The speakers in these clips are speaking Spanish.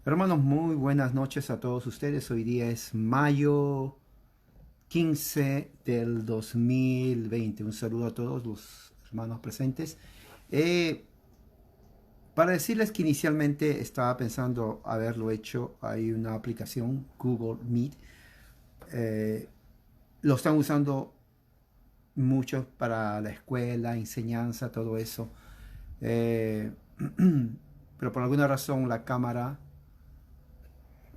Hermanos, muy buenas noches a todos ustedes. Hoy día es mayo 15 del 2020. Un saludo a todos los hermanos presentes. Eh, para decirles que inicialmente estaba pensando haberlo hecho, hay una aplicación, Google Meet. eh, lo están usando muchos para la escuela, enseñanza, todo eso. Eh, pero por alguna razón la cámara,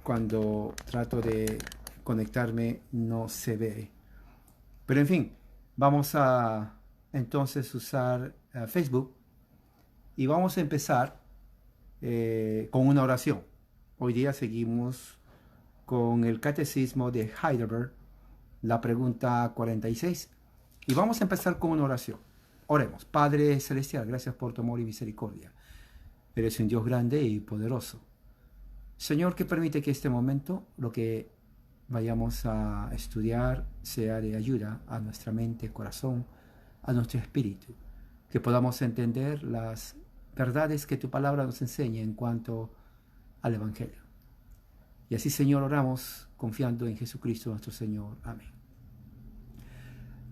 cuando trato de conectarme, no se ve. Pero en fin, vamos a entonces usar Facebook y vamos a empezar con una oración. Hoy día seguimos con el Catecismo de Heidelberg, la pregunta 46. Y vamos a empezar con una oración. Oremos. Padre Celestial, gracias por tu amor y misericordia. Eres un Dios grande y poderoso. Señor, que permite que este momento, lo que vayamos a estudiar, sea de ayuda a nuestra mente, corazón, a nuestro espíritu, que podamos entender las verdades que tu palabra nos enseña en cuanto al Evangelio. Y así, Señor, oramos confiando en Jesucristo nuestro Señor. Amén.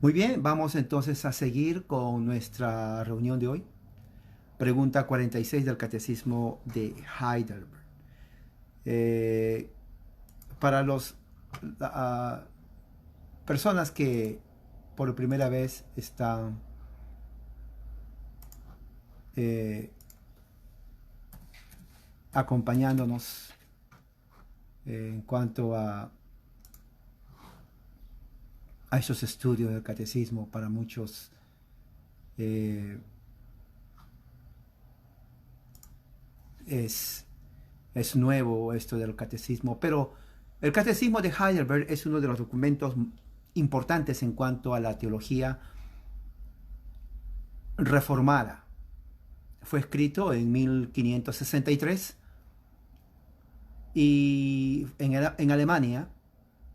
Muy bien, vamos entonces a seguir con nuestra reunión de hoy. Pregunta 46 del Catecismo de Heidelberg. Eh, para los uh, personas que por primera vez están eh, acompañándonos en cuanto a esos estudios del catecismo. Para muchos eh, es, es nuevo esto del catecismo, pero el catecismo de Heidelberg es uno de los documentos importantes en cuanto a la teología reformada. Fue escrito en 1563 y en Alemania,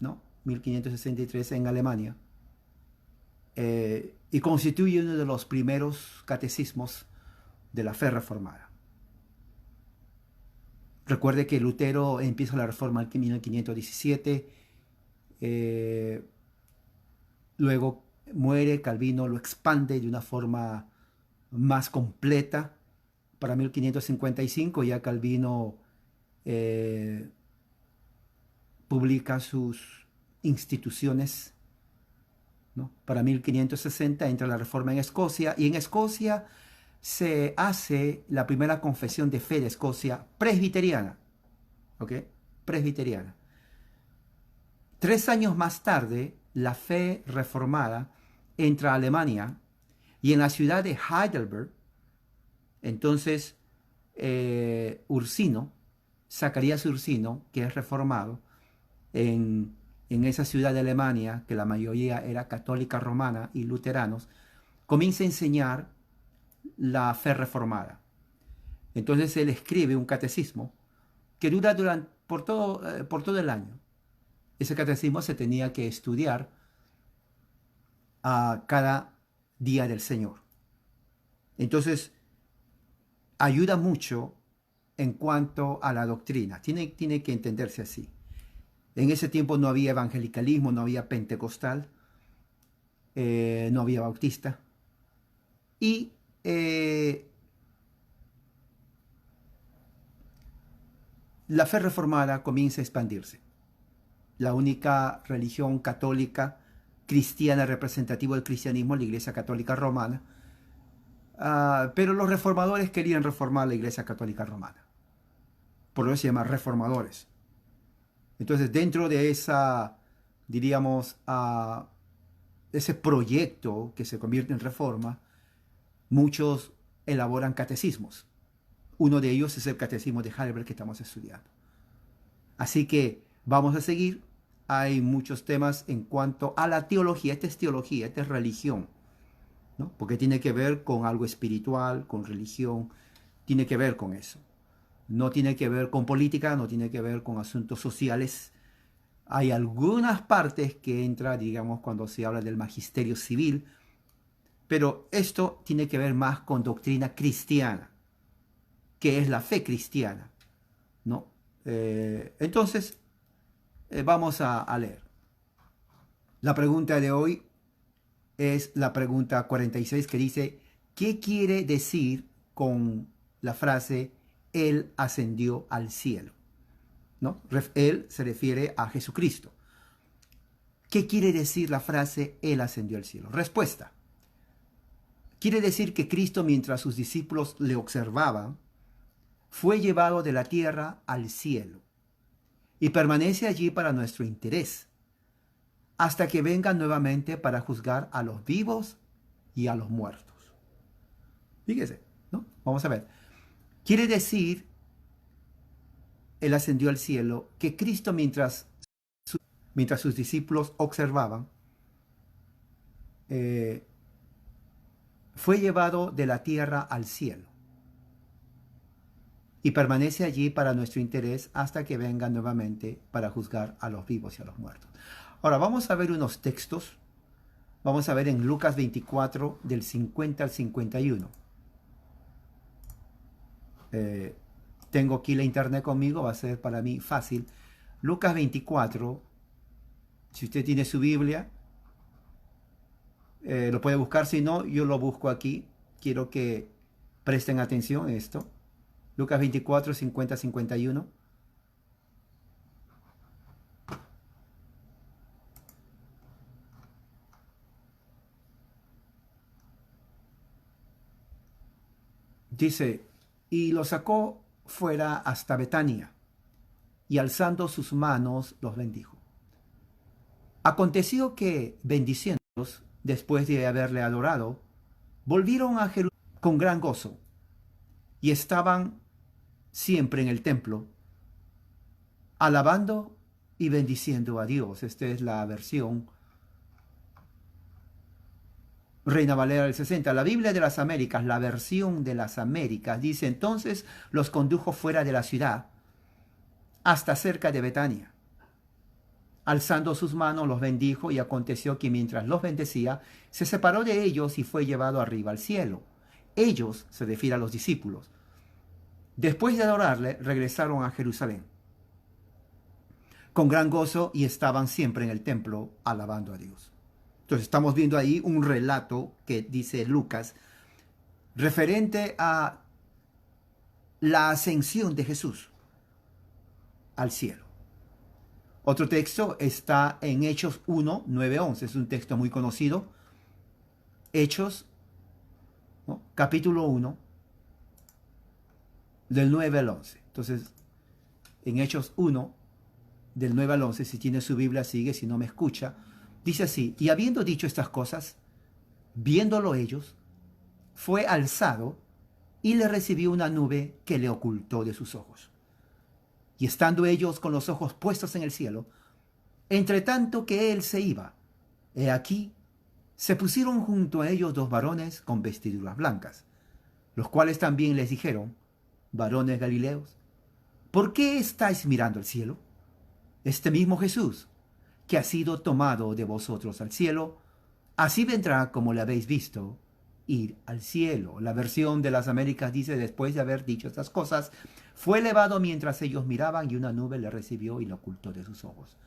¿no? 1563 en Alemania, y constituye uno de los primeros catecismos de la fe reformada. Recuerde que Lutero empieza la reforma en 1517, luego muere, Calvino lo expande de una forma más completa. Para 1555 ya Calvino eh, publica sus instituciones, ¿no? Para 1560 entra la reforma en Escocia y en Escocia se hace la primera confesión de fe de Escocia presbiteriana, ¿ok? Presbiteriana. 3 años más tarde, la fe reformada entra a Alemania y en la ciudad de Heidelberg, entonces Ursino, Zacarías Ursino, que es reformado, en esa ciudad de Alemania, que la mayoría era católica romana y luteranos, comienza a enseñar la fe reformada. Entonces él escribe un catecismo que dura por todo el año. Ese catecismo se tenía que estudiar a cada día del Señor. Entonces ayuda mucho en cuanto a la doctrina. Tiene que entenderse así. En ese tiempo no había evangelicalismo, no había pentecostal, no había bautista. Y la fe reformada comienza a expandirse. La única religión católica cristiana representativa del cristianismo, la Iglesia Católica Romana. Pero los reformadores querían reformar la Iglesia Católica Romana. Por eso se llama reformadores. Entonces, dentro de esa, diríamos, ese proyecto que se convierte en reforma, muchos elaboran catecismos. Uno de ellos es el catecismo de Heidelberg que estamos estudiando. Así que vamos a seguir. Hay muchos temas en cuanto a la teología. Esta es religión, ¿no? Porque tiene que ver con algo espiritual, con religión, tiene que ver con eso. No tiene que ver con política, no tiene que ver con asuntos sociales. Hay algunas partes que entra, digamos, cuando se habla del magisterio civil, pero esto tiene que ver más con doctrina cristiana, que es la fe cristiana, ¿no? Entonces, vamos a leer. La pregunta de hoy es la pregunta 46 que dice, ¿qué quiere decir con la frase Él ascendió al cielo? ¿No? Él se refiere a Jesucristo. ¿Qué quiere decir la frase Él ascendió al cielo? Respuesta. Quiere decir que Cristo, mientras sus discípulos le observaban, fue llevado de la tierra al cielo y permanece allí para nuestro interés, hasta que venga nuevamente para juzgar a los vivos y a los muertos. Fíjese, ¿no? Vamos a ver. Quiere decir, Él ascendió al cielo, que Cristo, mientras sus discípulos observaban, fue llevado de la tierra al cielo y permanece allí para nuestro interés hasta que venga nuevamente para juzgar a los vivos y a los muertos. Ahora vamos a ver unos textos. Vamos a ver en Lucas 24 del 50 al 51. Tengo aquí la internet conmigo, va a ser para mí fácil. Lucas 24, si usted tiene su Biblia, lo puede buscar, si no, yo lo busco aquí. Quiero que presten atención a esto. Lucas 24, 50, 51. Dice, y lo sacó fuera hasta Betania, y alzando sus manos los bendijo. Aconteció que, bendiciéndolos, después de haberle adorado, volvieron a Jerusalén con gran gozo, y estaban siempre en el templo, alabando y bendiciendo a Dios. Esta es la versión Reina Valera del 60. La Biblia de las Américas, la versión de las Américas, dice, entonces los condujo fuera de la ciudad, hasta cerca de Betania. Alzando sus manos los bendijo, y aconteció que mientras los bendecía, se separó de ellos y fue llevado arriba al cielo. Ellos, se refiere a los discípulos, después de adorarle, regresaron a Jerusalén con gran gozo y estaban siempre en el templo alabando a Dios. Entonces estamos viendo ahí un relato que dice Lucas referente a la ascensión de Jesús al cielo. Otro texto está en Hechos 1, 9, 11. Es un texto muy conocido. Hechos, ¿no? Capítulo 1, del 9 al 11. Entonces, en Hechos 1, del 9 al 11, si tiene su Biblia, sigue, si no me escucha, dice así, y habiendo dicho estas cosas, viéndolo ellos, fue alzado y le recibió una nube que le ocultó de sus ojos. Y estando ellos con los ojos puestos en el cielo, entre tanto que él se iba, he aquí, se pusieron junto a ellos dos varones con vestiduras blancas, los cuales también les dijeron, varones galileos, ¿por qué estáis mirando al cielo? Este mismo Jesús, que ha sido tomado de vosotros al cielo, así vendrá como le habéis visto ir al cielo. La versión de las Américas dice, después de haber dicho estas cosas, fue elevado mientras ellos miraban, y una nube le recibió y lo ocultó de sus ojos.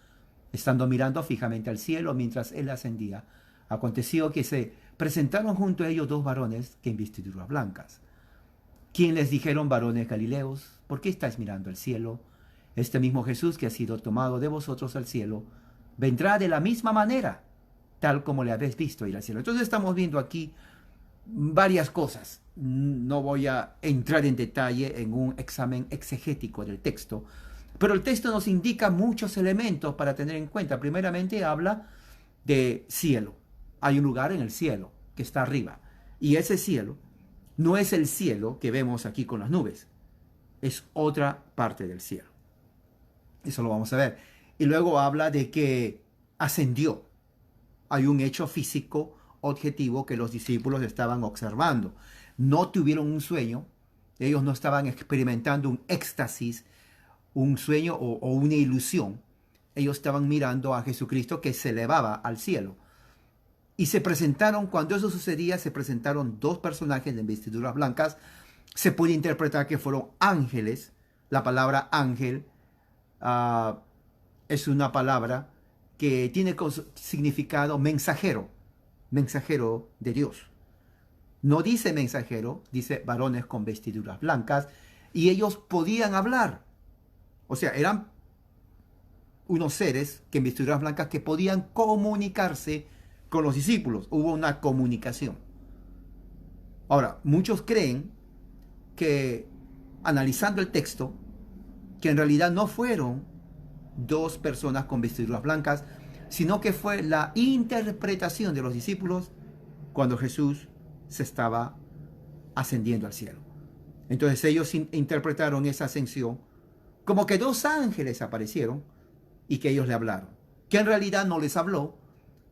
Estando mirando fijamente al cielo mientras él ascendía, aconteció que se presentaron junto a ellos dos varones que en vestiduras blancas, quien les dijeron, varones galileos, ¿por qué estáis mirando al cielo? Este mismo Jesús, que ha sido tomado de vosotros al cielo, vendrá de la misma manera, tal como le habéis visto ir al cielo. Entonces estamos viendo aquí varias cosas. No voy a entrar en detalle en un examen exegético del texto, pero el texto nos indica muchos elementos para tener en cuenta. Primeramente habla de cielo. Hay un lugar en el cielo que está arriba, y ese cielo no es el cielo que vemos aquí con las nubes, es otra parte del cielo. Eso lo vamos a ver. Y luego habla de que ascendió. Hay un hecho físico objetivo que los discípulos estaban observando. No tuvieron un sueño. Ellos no estaban experimentando un éxtasis, un sueño o una ilusión. Ellos estaban mirando a Jesucristo que se elevaba al cielo. Y se presentaron, cuando eso sucedía, se presentaron dos personajes en vestiduras blancas. Se puede interpretar que fueron ángeles. La palabra ángel ah, es una palabra que tiene significado mensajero, mensajero de Dios. No dice mensajero, dice varones con vestiduras blancas, y ellos podían hablar. O sea, eran unos seres que en vestiduras blancas que podían comunicarse con los discípulos. Hubo una comunicación. Ahora, muchos creen que, analizando el texto, que en realidad no fueron dos personas con vestiduras blancas, sino que fue la interpretación de los discípulos cuando Jesús se estaba ascendiendo al cielo. Entonces ellos interpretaron esa ascensión como que dos ángeles aparecieron y que ellos le hablaron, que en realidad no les habló,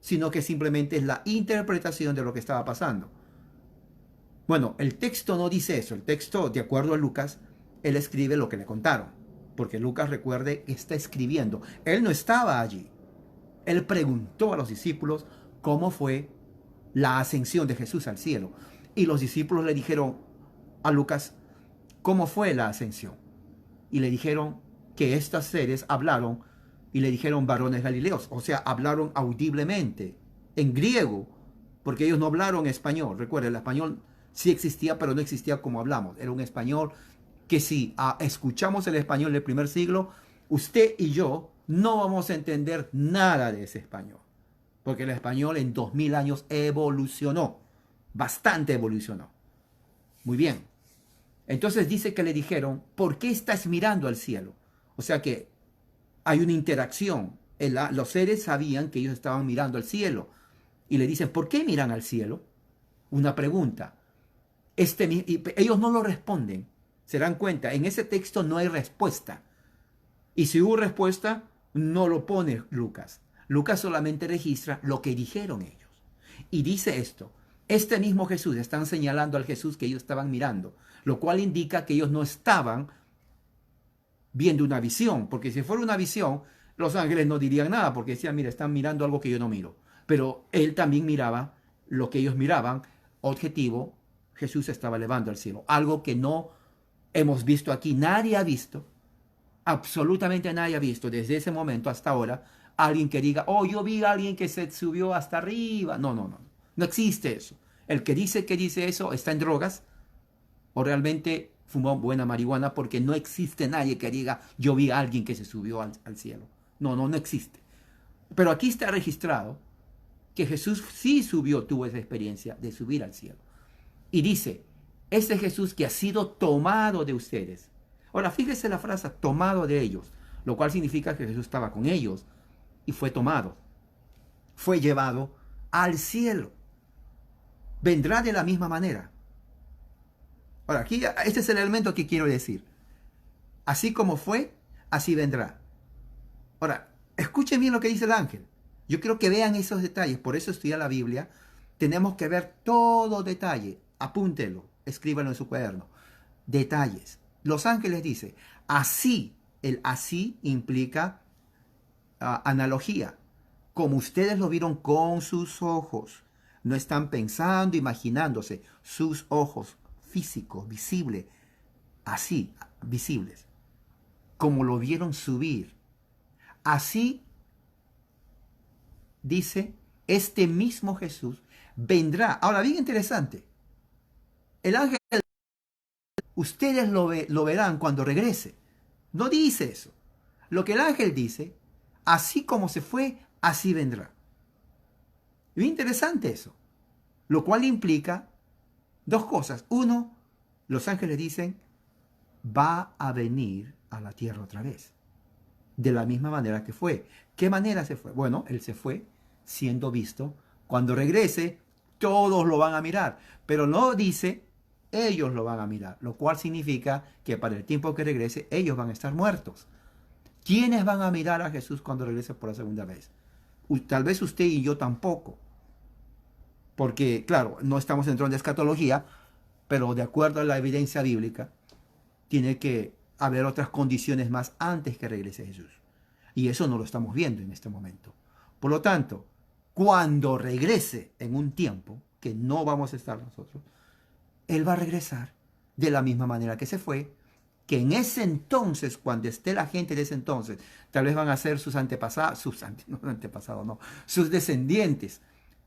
sino que simplemente es la interpretación de lo que estaba pasando. Bueno, el texto no dice eso. El texto, de acuerdo a Lucas, él escribe lo que le contaron, porque Lucas, recuerde, está escribiendo. Él no estaba allí. Él preguntó a los discípulos cómo fue la ascensión de Jesús al cielo. Y los discípulos le dijeron a Lucas cómo fue la ascensión. Y le dijeron que estos seres hablaron y le dijeron varones galileos. O sea, hablaron audiblemente en griego, porque ellos no hablaron español. Recuerden, el español sí existía, pero no existía como hablamos. Era un español que si escuchamos el español del primer siglo, usted y yo no vamos a entender nada de ese español. Porque el español en 2000 años evolucionó. Bastante evolucionó. Muy bien. Entonces dice que le dijeron, ¿por qué estás mirando al cielo? O sea que hay una interacción. Los seres sabían que ellos estaban mirando al cielo. Y le dicen, ¿por qué miran al cielo? Una pregunta. Y ellos no lo responden. Se dan cuenta, en ese texto no hay respuesta. Y si hubo respuesta, no lo pone Lucas. Lucas solamente registra lo que dijeron ellos. Y dice esto, este mismo Jesús, están señalando al Jesús que ellos estaban mirando, lo cual indica que ellos no estaban viendo una visión, porque si fuera una visión, los ángeles no dirían nada, porque decían, mira, están mirando algo que yo no miro. Pero él también miraba lo que ellos miraban, objetivo, Jesús estaba elevando al cielo, algo que no hemos visto aquí, nadie ha visto, absolutamente nadie ha visto desde ese momento hasta ahora, alguien que diga, oh, yo vi a alguien que se subió hasta arriba. No, no, no, no existe eso. El que dice eso está en drogas o realmente fumó buena marihuana, porque no existe nadie que diga, yo vi a alguien que se subió al cielo. No, no, no existe. Pero aquí está registrado que Jesús sí subió, tuvo esa experiencia de subir al cielo. Y dice, este Jesús que ha sido tomado de ustedes. Ahora, fíjese la frase, tomado de ellos, lo cual significa que Jesús estaba con ellos y fue tomado. Fue llevado al cielo. Vendrá de la misma manera. Ahora, aquí, este es el elemento que quiero decir. Así como fue, así vendrá. Ahora, escuchen bien lo que dice el ángel. Yo quiero que vean esos detalles. Por eso estudiar la Biblia. Tenemos que ver todo detalle. Apúntelo, escríbalo en su cuaderno. Detalles. Los ángeles dicen, así. El así implica analogía. Como ustedes lo vieron con sus ojos. No están pensando, imaginándose. Sus ojos físicos, visibles. Así, visibles. Como lo vieron subir. Así, dice, este mismo Jesús vendrá. Ahora, bien interesante. El ángel, ustedes lo verán cuando regrese. No dice eso. Lo que el ángel dice, así como se fue, así vendrá. Bien interesante eso. Lo cual implica dos cosas. Uno, los ángeles dicen, va a venir a la tierra otra vez. De la misma manera que fue. ¿Qué manera se fue? Bueno, él se fue siendo visto. Cuando regrese, todos lo van a mirar. Pero no dice, ellos lo van a mirar. Lo cual significa que para el tiempo que regrese, ellos van a estar muertos. ¿Quiénes van a mirar a Jesús cuando regrese por la segunda vez? Tal vez usted y yo tampoco. Porque, claro, no estamos entrando en escatología, pero de acuerdo a la evidencia bíblica, tiene que haber otras condiciones más antes que regrese Jesús. Y eso no lo estamos viendo en este momento. Por lo tanto, cuando regrese en un tiempo que no vamos a estar nosotros, Él va a regresar de la misma manera que se fue, que en ese entonces, cuando esté la gente de ese entonces, tal vez van a ser sus antepasados, sus descendientes.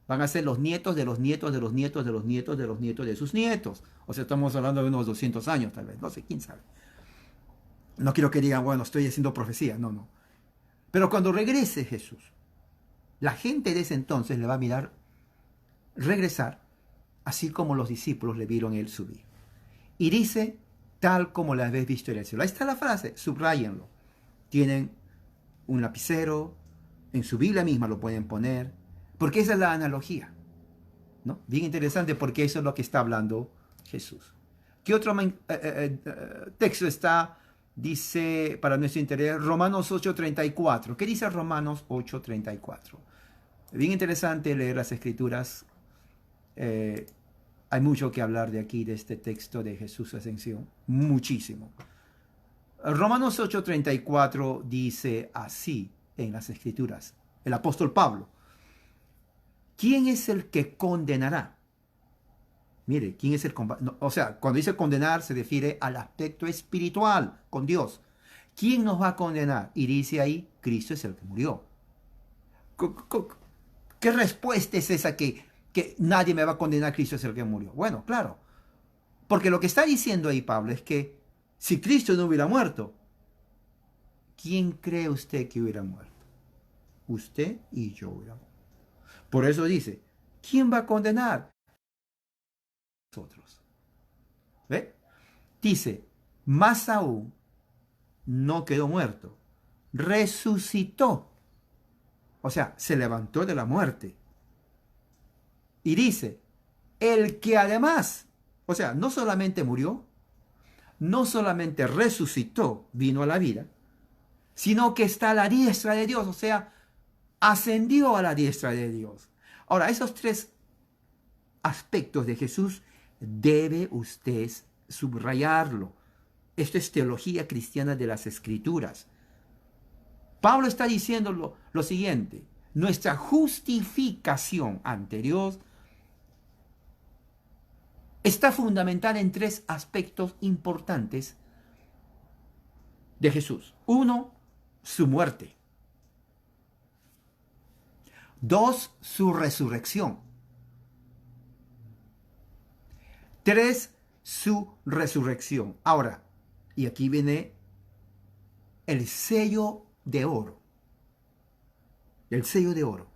Van a ser los nietos de los nietos de los nietos de los nietos de los nietos de sus nietos. O sea, estamos hablando de unos 200 años tal vez, no sé, quién sabe. No quiero que digan, bueno, estoy haciendo profecía, no, no. Pero cuando regrese Jesús, la gente de ese entonces le va a mirar regresar, así como los discípulos le vieron él subir. Y dice, tal como la habéis visto en el cielo. Ahí está la frase, subrayenlo. Tienen un lapicero, en su Biblia misma lo pueden poner, porque esa es la analogía, ¿no? Bien interesante, porque eso es lo que está hablando Jesús. ¿Qué otro texto está? Dice, para nuestro interés, Romanos 8:34. ¿Qué dice Romanos 8:34? Bien interesante leer las Escrituras. Hay mucho que hablar de aquí, de este texto de Jesús Ascensión. Muchísimo. Romanos 8:34 dice así en las Escrituras. El apóstol Pablo. ¿Quién es el que condenará? Mire, ¿quién es el no, o sea, cuando dice condenar se refiere al aspecto espiritual con Dios. ¿Quién nos va a condenar? Y dice ahí, Cristo es el que murió. ¿Qué respuesta es esa que nadie me va a condenar, Cristo es el que murió? Bueno, claro, porque lo que está diciendo ahí Pablo es que si Cristo no hubiera muerto, ¿quién cree usted que hubiera muerto? Usted y yo hubiéramos. Por eso dice, ¿quién va a condenar? Nosotros. ¿Ve? Dice, más aún, no quedó muerto, resucitó. O sea, se levantó de la muerte. Y dice, el que además, o sea, no solamente murió, no solamente resucitó, vino a la vida, sino que está a la diestra de Dios, o sea, ascendió a la diestra de Dios. Ahora, esos tres aspectos de Jesús debe usted subrayarlo. Esto es teología cristiana de las Escrituras. Pablo está diciendo lo siguiente, nuestra justificación ante Dios está fundamentada en tres aspectos importantes de Jesús. Uno, su muerte. Dos, su resurrección. Tres, su resurrección. Ahora, y aquí viene el sello de oro. El sello de oro.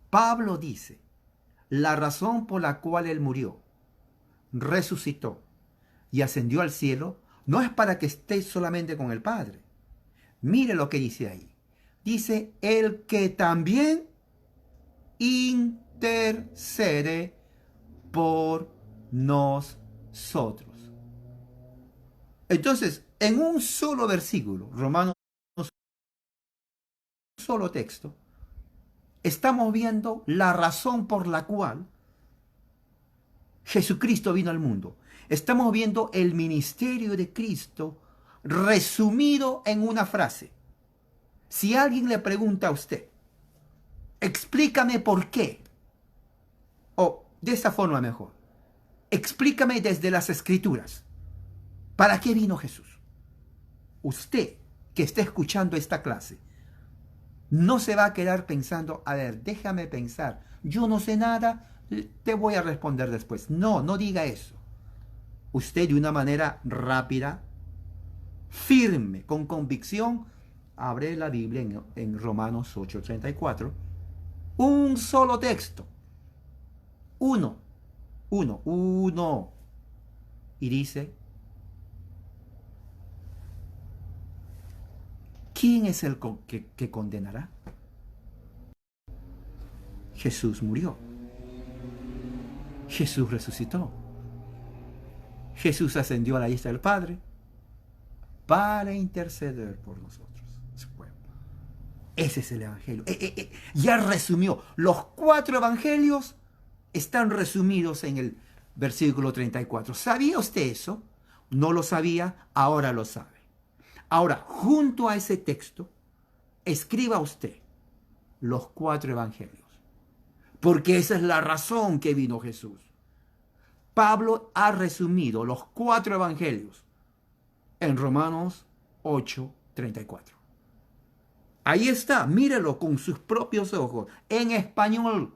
Pablo dice, la razón por la cual él murió, resucitó y ascendió al cielo, no es para que esté solamente con el Padre. Mire lo que dice ahí. Dice, el que también intercede por nosotros. Entonces, en un solo versículo, Romanos, un solo texto, estamos viendo la razón por la cual Jesucristo vino al mundo. Estamos viendo el ministerio de Cristo resumido en una frase. Si alguien le pregunta a usted, explícame por qué, o de esta forma mejor, explícame desde las Escrituras, ¿para qué vino Jesús? Usted que está escuchando esta clase, no se va a quedar pensando, a ver, déjame pensar, yo no sé nada, te voy a responder después. No, no diga eso. Usted de una manera rápida, firme, con convicción, abre la Biblia en Romanos 8:34. Un solo texto. Uno. Y dice, ¿quién es el que condenará? Jesús murió. Jesús resucitó. Jesús ascendió a la diestra del Padre para interceder por nosotros, su pueblo. Ese es el Evangelio. Ya resumió. Los 4 Evangelios están resumidos en el versículo 34. ¿Sabía usted eso? No lo sabía, ahora lo sabe. Ahora, junto a ese texto, escriba usted los 4 Evangelios. Porque esa es la razón que vino Jesús. Pablo ha resumido los 4 Evangelios en Romanos 8:34. Ahí está, mírelo con sus propios ojos, en español,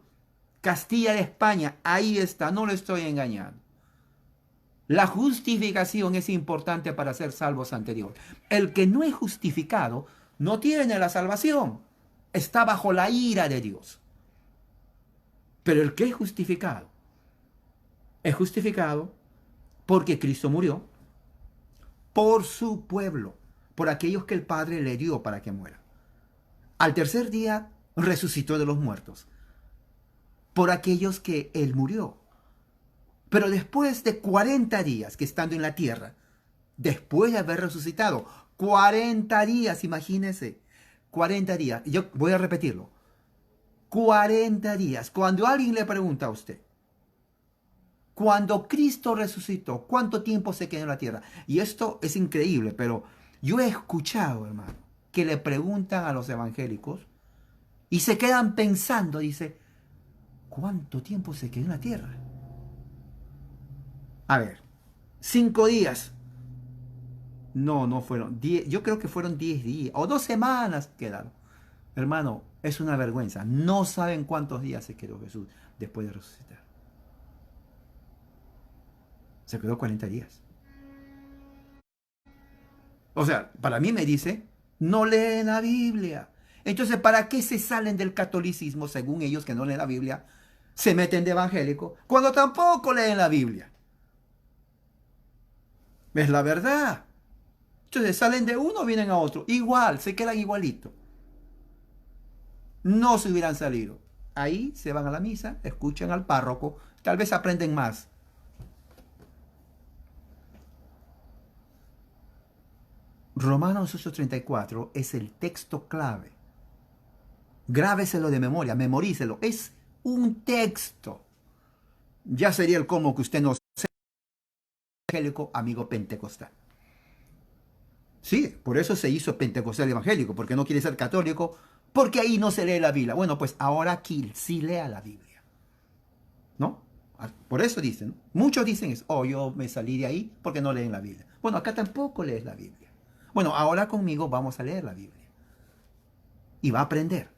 Castilla de España, ahí está, no le estoy engañando. La justificación es importante para ser salvos ante Dios. El que no es justificado no tiene la salvación, está bajo la ira de Dios. Pero el que es justificado porque Cristo murió por su pueblo, por aquellos que el Padre le dio para que muera. Al tercer día resucitó de los muertos, por aquellos que Él murió. Pero después de 40 días que estando en la tierra, después de haber resucitado, 40 días, imagínense, 40 días, yo voy a repetirlo, 40 días. Cuando alguien le pregunta a usted, cuando Cristo resucitó, ¿cuánto tiempo se quedó en la tierra? Y esto es increíble, pero yo he escuchado, hermano, que le preguntan a los evangélicos y se quedan pensando, dice, ¿cuánto tiempo se quedó en la tierra? A ver, 5 días. No fueron 10, yo creo que fueron 10 días o 2 semanas quedaron. Hermano, es una vergüenza. No saben cuántos días se quedó Jesús después de resucitar. Se quedó 40 días. O sea, para mí me dice, no leen la Biblia. Entonces, ¿para qué se salen del catolicismo, según ellos que no leen la Biblia? Se meten de evangélico cuando tampoco leen la Biblia. Es la verdad. Entonces salen de uno, vienen a otro. Igual, se quedan igualito. No se hubieran salido. Ahí se van a la misa, escuchan al párroco, tal vez aprenden más. Romanos 8:34 es el texto clave. Grábeselo de memoria, memorícelo. Es un texto. Ya sería el colmo que usted no sea evangélico, amigo pentecostal. Sí, por eso se hizo pentecostal evangélico, porque no quiere ser católico, porque ahí no se lee la Biblia. Bueno, pues ahora aquí sí lea la Biblia. ¿No? Por eso dicen, muchos dicen eso, oh, yo me salí de ahí porque no leen la Biblia. Bueno, acá tampoco lees la Biblia. Bueno, ahora conmigo vamos a leer la Biblia. Y va a aprender.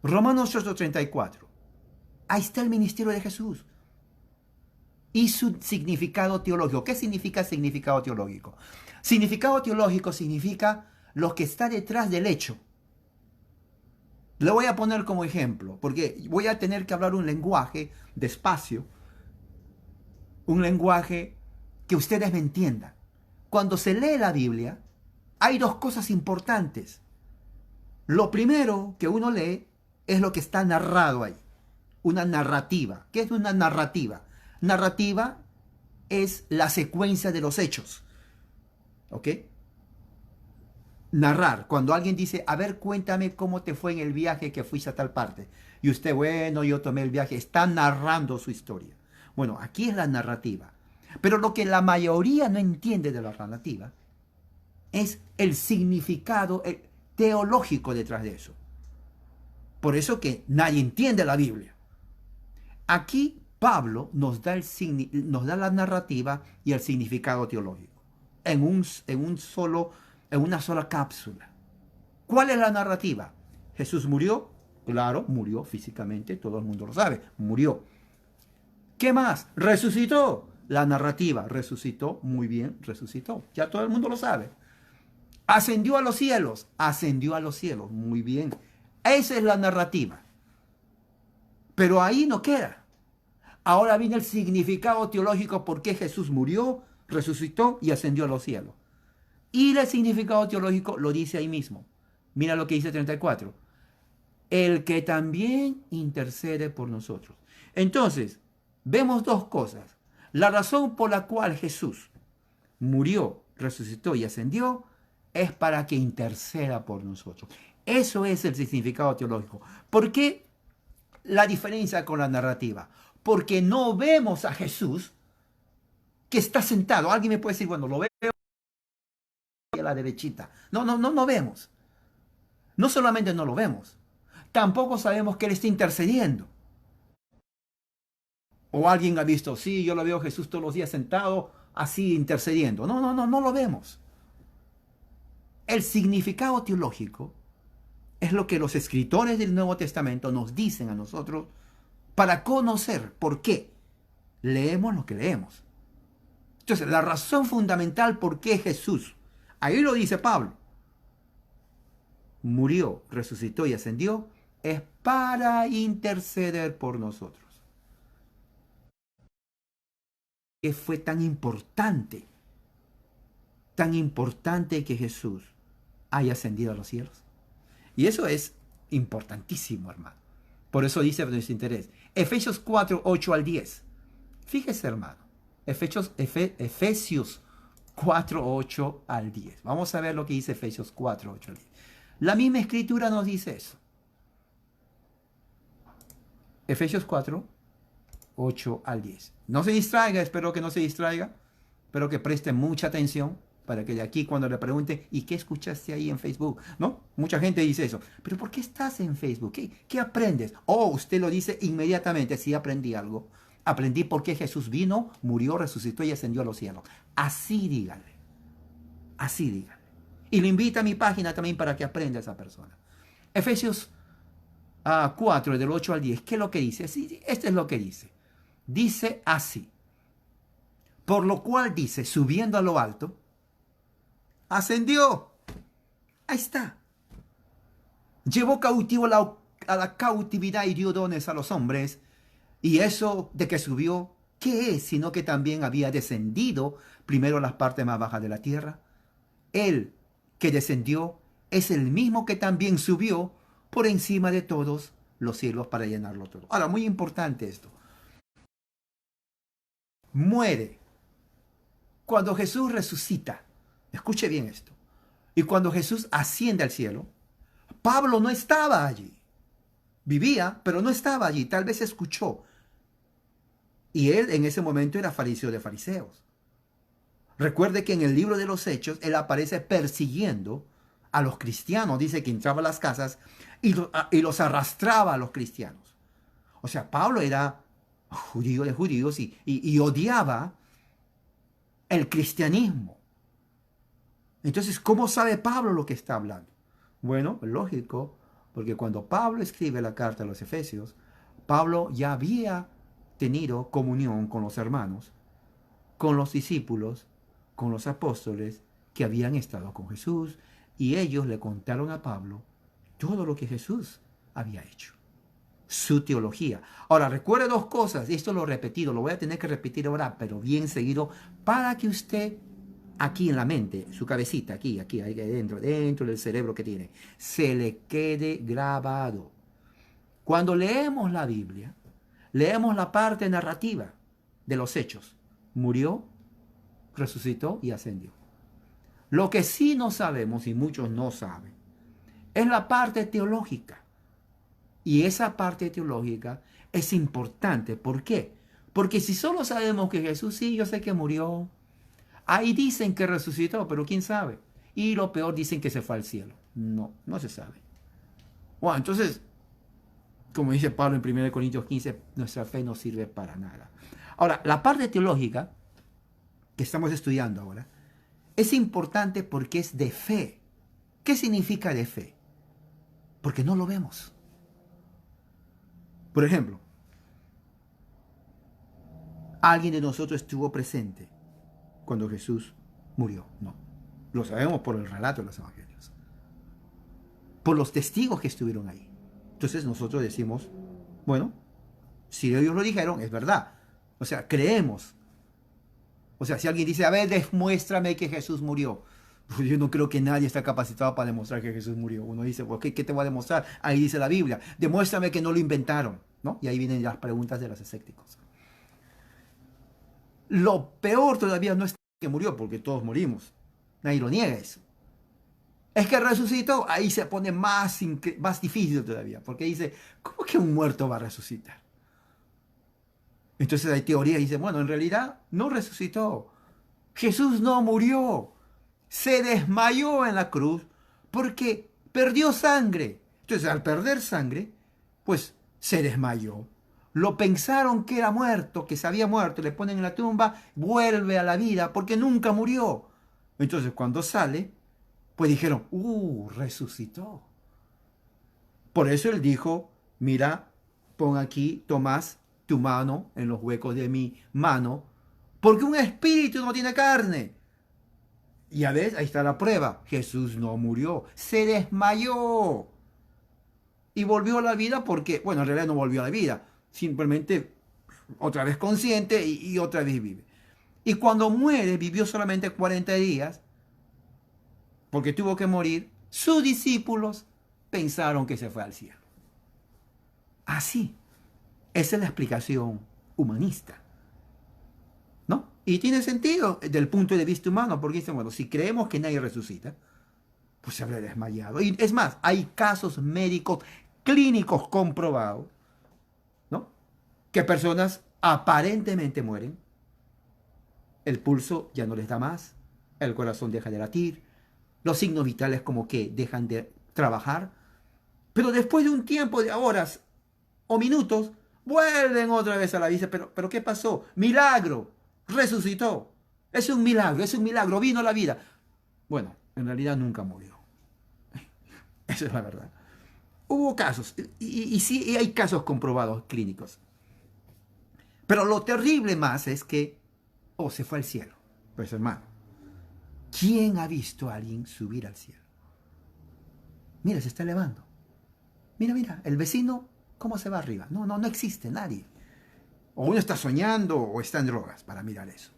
Romanos 8:34. Ahí está el ministerio de Jesús. Y su significado teológico. ¿Qué significa significado teológico? Significado teológico significa lo que está detrás del hecho. Lo voy a poner como ejemplo, porque voy a tener que hablar un lenguaje despacio, un lenguaje que ustedes me entiendan. Cuando se lee la Biblia, hay dos cosas importantes. Lo primero que uno lee es lo que está narrado ahí, una narrativa. ¿Qué es una narrativa? Narrativa es la secuencia de los hechos. ¿Ok? Narrar. Cuando alguien dice, a ver, cuéntame cómo te fue en el viaje que fuiste a tal parte. Y usted, bueno, yo tomé el viaje. Está narrando su historia. Bueno, aquí es la narrativa. Pero lo que la mayoría no entiende de la narrativa es el significado teológico detrás de eso. Por eso que nadie entiende la Biblia. Aquí Pablo nos da la narrativa y el significado teológico en una sola cápsula. ¿Cuál es la narrativa? Jesús murió, claro, murió físicamente, todo el mundo lo sabe, murió. ¿Qué más? Resucitó. La narrativa, resucitó, muy bien, resucitó, ya todo el mundo lo sabe. Ascendió a los cielos, muy bien. Esa es la narrativa. Pero ahí no queda. Ahora viene el significado teológico por qué Jesús murió, resucitó y ascendió a los cielos. Y el significado teológico lo dice ahí mismo. Mira lo que dice 34. El que también intercede por nosotros. Entonces, vemos dos cosas. La razón por la cual Jesús murió, resucitó y ascendió es para que interceda por nosotros. Eso es el significado teológico. ¿Por qué la diferencia con la narrativa? Porque no vemos a Jesús que está sentado. Alguien me puede decir, bueno, lo veo a la derechita. No vemos. No solamente no lo vemos, tampoco sabemos que Él está intercediendo. O alguien ha visto, sí, yo lo veo a Jesús todos los días sentado así intercediendo. No, no, no, no lo vemos. El significado teológico es lo que los escritores del Nuevo Testamento nos dicen a nosotros para conocer por qué leemos lo que leemos. Entonces, la razón fundamental por qué Jesús, ahí lo dice Pablo, murió, resucitó y ascendió, es para interceder por nosotros. ¿Qué fue tan importante que Jesús haya ascendido a los cielos? Y eso es importantísimo, hermano. Por eso dice de nuestro interés. Efesios 4, 8 al 10. Fíjese, hermano. Efesios 4, 8 al 10. Vamos a ver lo que dice Efesios 4, 8 al 10. La misma escritura nos dice eso. Efesios 4, 8 al 10. No se distraiga, espero que no se distraiga. Espero que preste mucha atención para que de aquí cuando le pregunte, ¿y qué escuchaste ahí en Facebook? ¿No? Mucha gente dice eso. ¿Pero por qué estás en Facebook? ¿Qué aprendes? Oh, usted lo dice inmediatamente. Sí, aprendí algo. Aprendí por qué Jesús vino, murió, resucitó y ascendió a los cielos. Así dígale. Así dígale. Y le invita a mi página también para que aprenda esa persona. Efesios 4, del 8 al 10. ¿Qué es lo que dice? Sí, este es lo que dice. Dice así. Por lo cual dice, subiendo a lo alto, ascendió. Ahí está. Llevó cautivo a la cautividad y dio dones a los hombres. Y eso de que subió, ¿qué es? Sino que también había descendido primero a las partes más bajas de la tierra. Él que descendió es el mismo que también subió por encima de todos los cielos para llenarlo todo. Ahora, muy importante esto. Muere. Cuando Jesús resucita, escuche bien esto, y cuando Jesús asciende al cielo, Pablo no estaba allí. Vivía, pero no estaba allí. Tal vez escuchó. Y él en ese momento era fariseo de fariseos. Recuerde que en el libro de los Hechos, él aparece persiguiendo a los cristianos. Dice que entraba a las casas y los arrastraba a los cristianos. O sea, Pablo era judío de judíos y odiaba el cristianismo. Entonces, ¿cómo sabe Pablo lo que está hablando? Bueno, lógico, porque cuando Pablo escribe la carta a los Efesios, Pablo ya había tenido comunión con los hermanos, con los discípulos, con los apóstoles que habían estado con Jesús, y ellos le contaron a Pablo todo lo que Jesús había hecho, su teología. Ahora, recuerde dos cosas, y esto lo he repetido, lo voy a tener que repetir ahora, pero bien seguido, para que usted, aquí en la mente, su cabecita, aquí dentro del cerebro que tiene, se le quede grabado. Cuando leemos la Biblia, leemos la parte narrativa de los hechos. Murió, resucitó y ascendió. Lo que sí no sabemos, y muchos no saben, es la parte teológica. Y esa parte teológica es importante. ¿Por qué? Porque si solo sabemos que Jesús, sí, yo sé que murió. Ahí dicen que resucitó, pero quién sabe. Y lo peor, dicen que se fue al cielo. No, no se sabe. Bueno, entonces, como dice Pablo en 1 Corintios 15, nuestra fe no sirve para nada. Ahora, la parte teológica que estamos estudiando ahora es importante porque es de fe. ¿Qué significa de fe? Porque no lo vemos. Por ejemplo, ¿alguien de nosotros estuvo presente cuando Jesús murió? No. Lo sabemos por el relato de los evangelios. Por los testigos que estuvieron ahí. Entonces nosotros decimos, bueno, si ellos lo dijeron, es verdad. O sea, creemos. O sea, si alguien dice, a ver, demuéstrame que Jesús murió. Pues yo no creo que nadie está capacitado para demostrar que Jesús murió. Uno dice, pues, ¿qué te voy a demostrar? Ahí dice la Biblia, demuéstrame que no lo inventaron, ¿no? Y ahí vienen las preguntas de los escépticos. Lo peor todavía no es que murió, porque todos morimos. Nadie lo niega eso. Es que resucitó, ahí se pone más difícil todavía, porque dice, ¿cómo que un muerto va a resucitar? Entonces hay teorías y dicen, bueno, en realidad no resucitó. Jesús no murió. Se desmayó en la cruz porque perdió sangre. Entonces, al perder sangre, pues se desmayó. Lo pensaron que era muerto, que se había muerto, le ponen en la tumba, vuelve a la vida porque nunca murió. Entonces cuando sale, pues dijeron, resucitó. Por eso él dijo, mira, pon aquí, Tomás, tu mano en los huecos de mi mano, porque un espíritu no tiene carne. Ya ves, ahí está la prueba. Jesús no murió, se desmayó. Y volvió a la vida porque, bueno, en realidad no volvió a la vida, simplemente otra vez consciente y otra vez vive. Y cuando muere, vivió solamente 40 días, porque tuvo que morir. Sus discípulos pensaron que se fue al cielo. Así. Esa es la explicación humanista, ¿no? Y tiene sentido desde el punto de vista humano, porque dicen, bueno, si creemos que nadie resucita, pues se habrá desmayado. Y es más, hay casos médicos clínicos comprobados, ¿no? Que personas aparentemente mueren, el pulso ya no les da más, el corazón deja de latir, los signos vitales como que dejan de trabajar, pero después de un tiempo de horas o minutos, vuelven otra vez a la vida. Pero ¿qué pasó? Milagro, resucitó. Es un milagro, vino a la vida. Bueno, en realidad nunca murió. Esa es la verdad. Hubo casos, y sí hay casos comprobados clínicos. Pero lo terrible más es que, se fue al cielo. Pues hermano, ¿quién ha visto a alguien subir al cielo? Mira, se está elevando. Mira, el vecino, ¿cómo se va arriba? No existe nadie. O uno está soñando o está en drogas para mirar eso.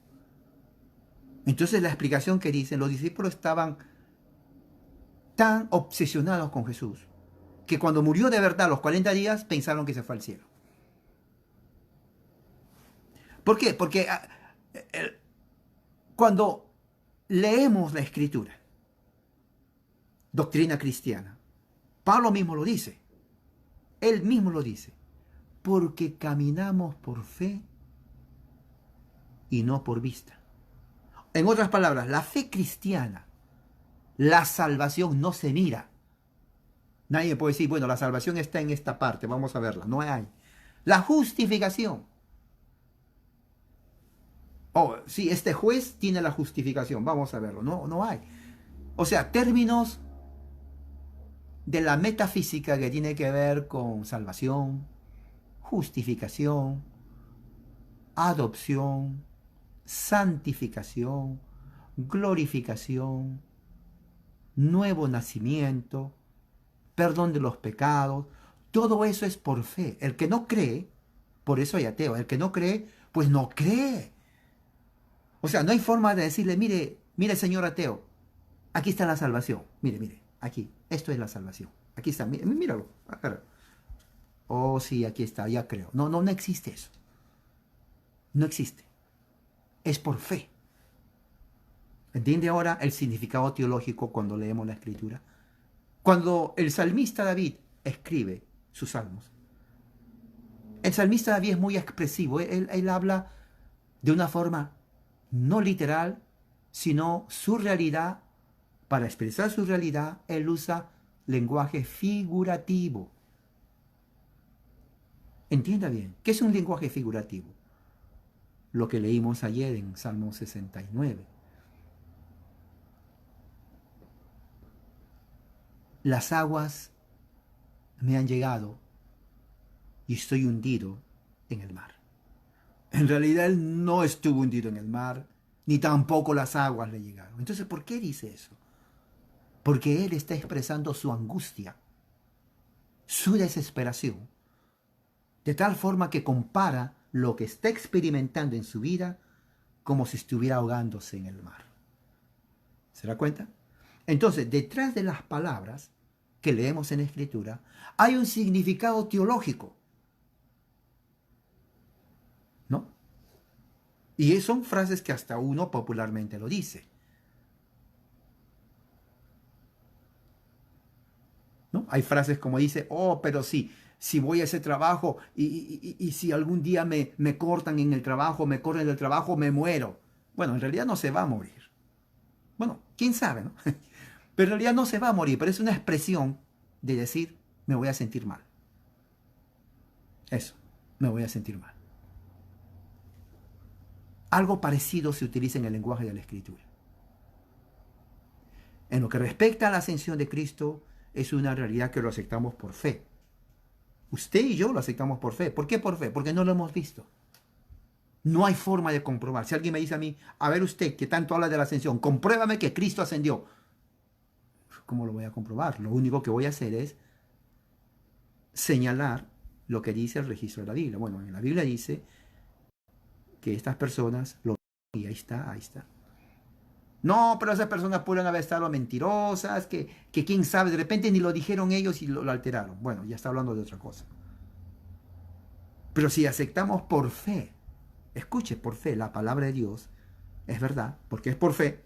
Entonces la explicación que dicen, los discípulos estaban tan obsesionados con Jesús que cuando murió de verdad a los 40 días pensaron que se fue al cielo. ¿Por qué? Porque cuando leemos la Escritura, doctrina cristiana, Pablo mismo lo dice. Él mismo lo dice. Porque caminamos por fe y no por vista. En otras palabras, la fe cristiana, la salvación no se mira. Nadie puede decir, bueno, la salvación está en esta parte, vamos a verla. No hay. La justificación. Sí, este juez tiene la justificación, vamos a verlo. No hay. O sea, términos de la metafísica que tiene que ver con salvación, justificación, adopción, santificación, glorificación, nuevo nacimiento, perdón de los pecados. Todo eso es por fe. El que no cree, por eso hay ateo. El que no cree, pues no cree. O sea, no hay forma de decirle, mire señor ateo, aquí está la salvación. Mire, aquí, esto es la salvación. Aquí está, míralo. Oh, sí, aquí está, ya creo. No existe eso. No existe. Es por fe. ¿Entiende ahora el significado teológico cuando leemos la Escritura? Cuando el salmista David escribe sus salmos, el salmista David es muy expresivo. Él habla de una forma no literal, sino su realidad. Para expresar su realidad, él usa lenguaje figurativo. Entienda bien, ¿qué es un lenguaje figurativo? Lo que leímos ayer en Salmo 69. Las aguas me han llegado y estoy hundido en el mar. En realidad él no estuvo hundido en el mar, ni tampoco las aguas le llegaron. Entonces, ¿por qué dice eso? Porque él está expresando su angustia, su desesperación, de tal forma que compara lo que está experimentando en su vida como si estuviera ahogándose en el mar. ¿Se da cuenta? Entonces, detrás de las palabras que leemos en la Escritura, hay un significado teológico, ¿no? Y son frases que hasta uno popularmente lo dice, ¿no? Hay frases como dice, pero si voy a ese trabajo y si algún día me cortan en el trabajo, me corren del trabajo, me muero. Bueno, en realidad no se va a morir. Bueno, quién sabe, ¿no? Pero en realidad no se va a morir, pero es una expresión de decir, me voy a sentir mal. Eso. me voy a sentir mal. Algo parecido se utiliza en el lenguaje de la Escritura. En lo que respecta a la ascensión de Cristo, es una realidad que lo aceptamos por fe. Usted y yo lo aceptamos por fe. ¿Por qué por fe? Porque no lo hemos visto. No hay forma de comprobar. Si alguien me dice a mí, a ver usted que tanto habla de la ascensión, compruébame que Cristo ascendió. ¿Cómo lo voy a comprobar? Lo único que voy a hacer es señalar lo que dice el registro de la Biblia. Bueno, en la Biblia dice que estas personas lo... Y ahí está, ahí está. No, pero esas personas pueden haber estado mentirosas, que quién sabe, de repente ni lo dijeron ellos y lo alteraron. Bueno, ya está hablando de otra cosa. Pero si aceptamos por fe, escuche, por fe, la palabra de Dios, es verdad, porque es por fe,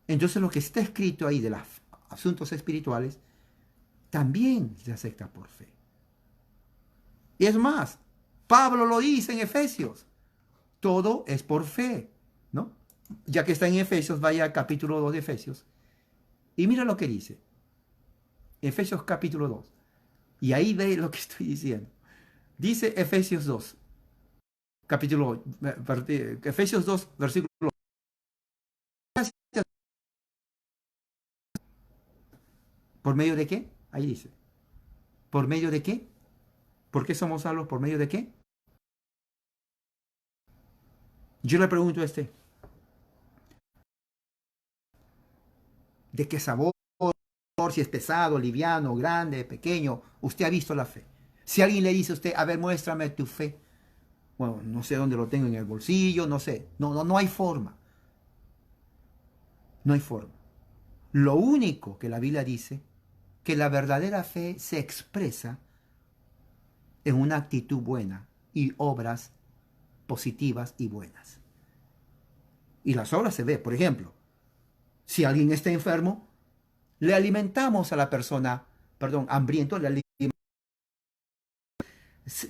entonces lo que está escrito ahí de los asuntos espirituales, también se acepta por fe. Y es más, Pablo lo dice en Efesios, todo es por fe, ¿no? Ya que está en Efesios, vaya al capítulo 2 de Efesios. Y mira lo que dice. Efesios capítulo 2. Y ahí ve lo que estoy diciendo. Dice Efesios 2. Efesios 2, versículo. ¿Por medio de qué? Ahí dice. ¿Por medio de qué? ¿Por qué somos salvos? ¿Por medio de qué? Yo le pregunto a este. ¿De qué sabor? Si es pesado, liviano, grande, pequeño. Usted ha visto la fe. Si alguien le dice a usted, a ver, muéstrame tu fe. Bueno, no sé dónde lo tengo en el bolsillo, no sé. No hay forma. No hay forma. Lo único que la Biblia dice, que la verdadera fe se expresa en una actitud buena y obras positivas y buenas. Y las obras se ve, por ejemplo, si alguien está enfermo, le alimentamos a la persona, hambriento, le alimentamos.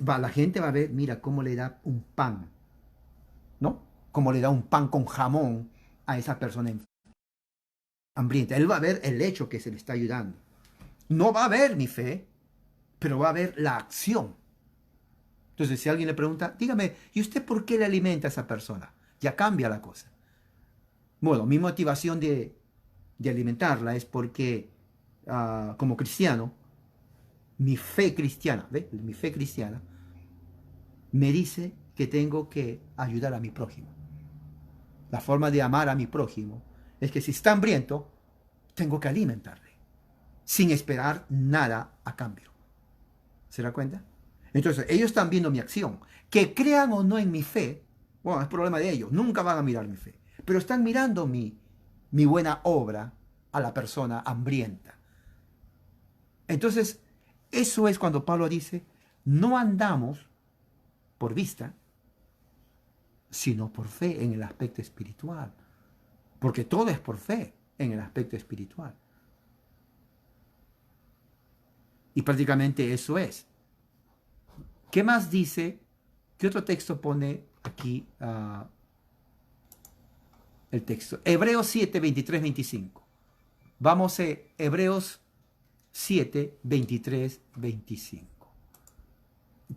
La gente va a ver, mira cómo le da un pan, ¿no? Cómo le da un pan con jamón a esa persona hambrienta. Él va a ver el hecho que se le está ayudando. No va a ver mi fe, pero va a ver la acción. Entonces, si alguien le pregunta, dígame, ¿y usted por qué le alimenta a esa persona? Ya cambia la cosa. Bueno, mi motivación de alimentarla es porque, como cristiano, mi fe cristiana, ¿ve? Mi fe cristiana me dice que tengo que ayudar a mi prójimo. La forma de amar a mi prójimo es que si está hambriento, tengo que alimentarle, sin esperar nada a cambio. ¿Se da cuenta? Entonces, ellos están viendo mi acción. Que crean o no en mi fe, bueno, es problema de ellos. Nunca van a mirar mi fe. Pero están mirando mi buena obra a la persona hambrienta. Entonces, eso es cuando Pablo dice, no andamos por vista, sino por fe en el aspecto espiritual. Porque todo es por fe en el aspecto espiritual. Y prácticamente eso es. ¿Qué más dice? ¿Qué otro texto pone aquí el texto? Hebreos 7, 23, 25. Vamos a Hebreos 7, 23, 25.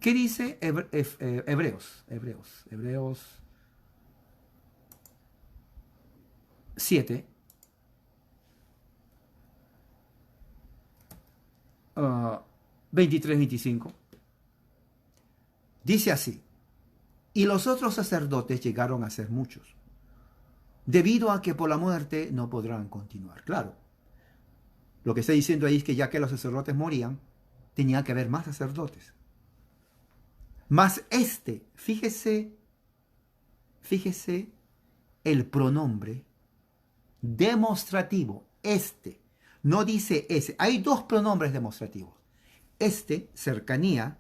¿Qué dice Hebreos? Hebreos 7, 23, 25. Dice así, y los otros sacerdotes llegaron a ser muchos, debido a que por la muerte no podrán continuar. Claro, lo que está diciendo ahí es que ya que los sacerdotes morían, tenía que haber más sacerdotes. Mas fíjese el pronombre demostrativo, no dice ese. Hay dos pronombres demostrativos. Cercanía,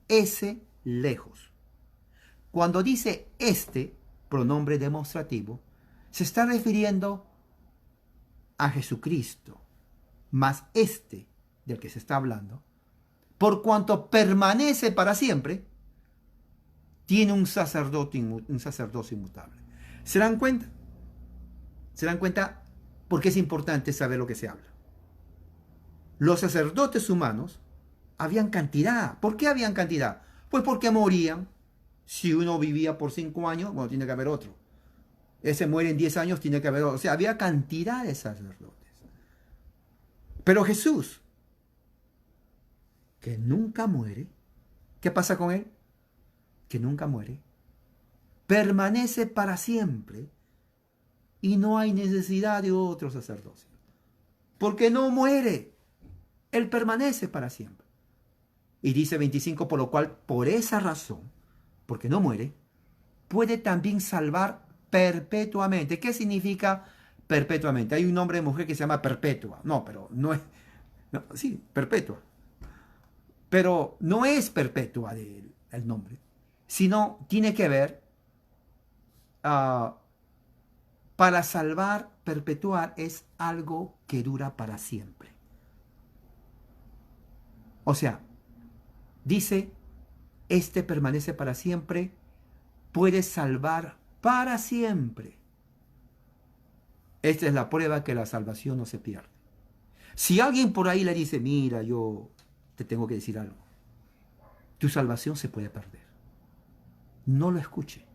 ese, lejos. Cuando dice pronombre demostrativo, se está refiriendo a Jesucristo, más del que se está hablando, por cuanto permanece para siempre, tiene un sacerdocio inmutable. ¿Se dan cuenta? ¿Se dan cuenta por qué es importante saber lo que se habla? Los sacerdotes humanos habían cantidad. ¿Por qué habían cantidad? Pues porque morían. Si uno vivía por 5 años, bueno, tiene que haber otro. Ese muere en 10 años, tiene que haber otro. O sea, había cantidad de sacerdotes. Pero Jesús, que nunca muere, ¿qué pasa con él? Que nunca muere. Permanece para siempre y no hay necesidad de otro sacerdocio. Porque no muere. Él permanece para siempre. Y dice 25, por lo cual, por esa razón, porque no muere, puede también salvar perpetuamente. ¿Qué significa perpetuamente? Hay un nombre de mujer que se llama Perpetua. No, pero no es... No, sí, Perpetua. Pero no es Perpetua el nombre, sino tiene que ver, uh, para salvar, perpetuar es algo que dura para siempre. O sea, dice, este permanece para siempre, puede salvar para siempre. Esta es la prueba que la salvación no se pierde. Si alguien por ahí le dice, mira, yo te tengo que decir algo, tu salvación se puede perder. No lo escuche.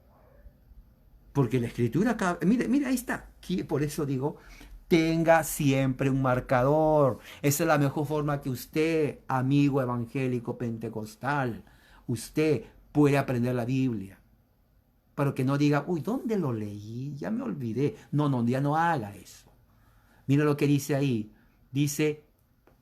Porque la escritura, mira, ahí está. Por eso digo, tenga siempre un marcador. Esa es la mejor forma que usted, amigo evangélico pentecostal, usted puede aprender la Biblia. Para que no diga, uy, ¿dónde lo leí? Ya me olvidé. No, ya no haga eso. Mira lo que dice ahí. Dice,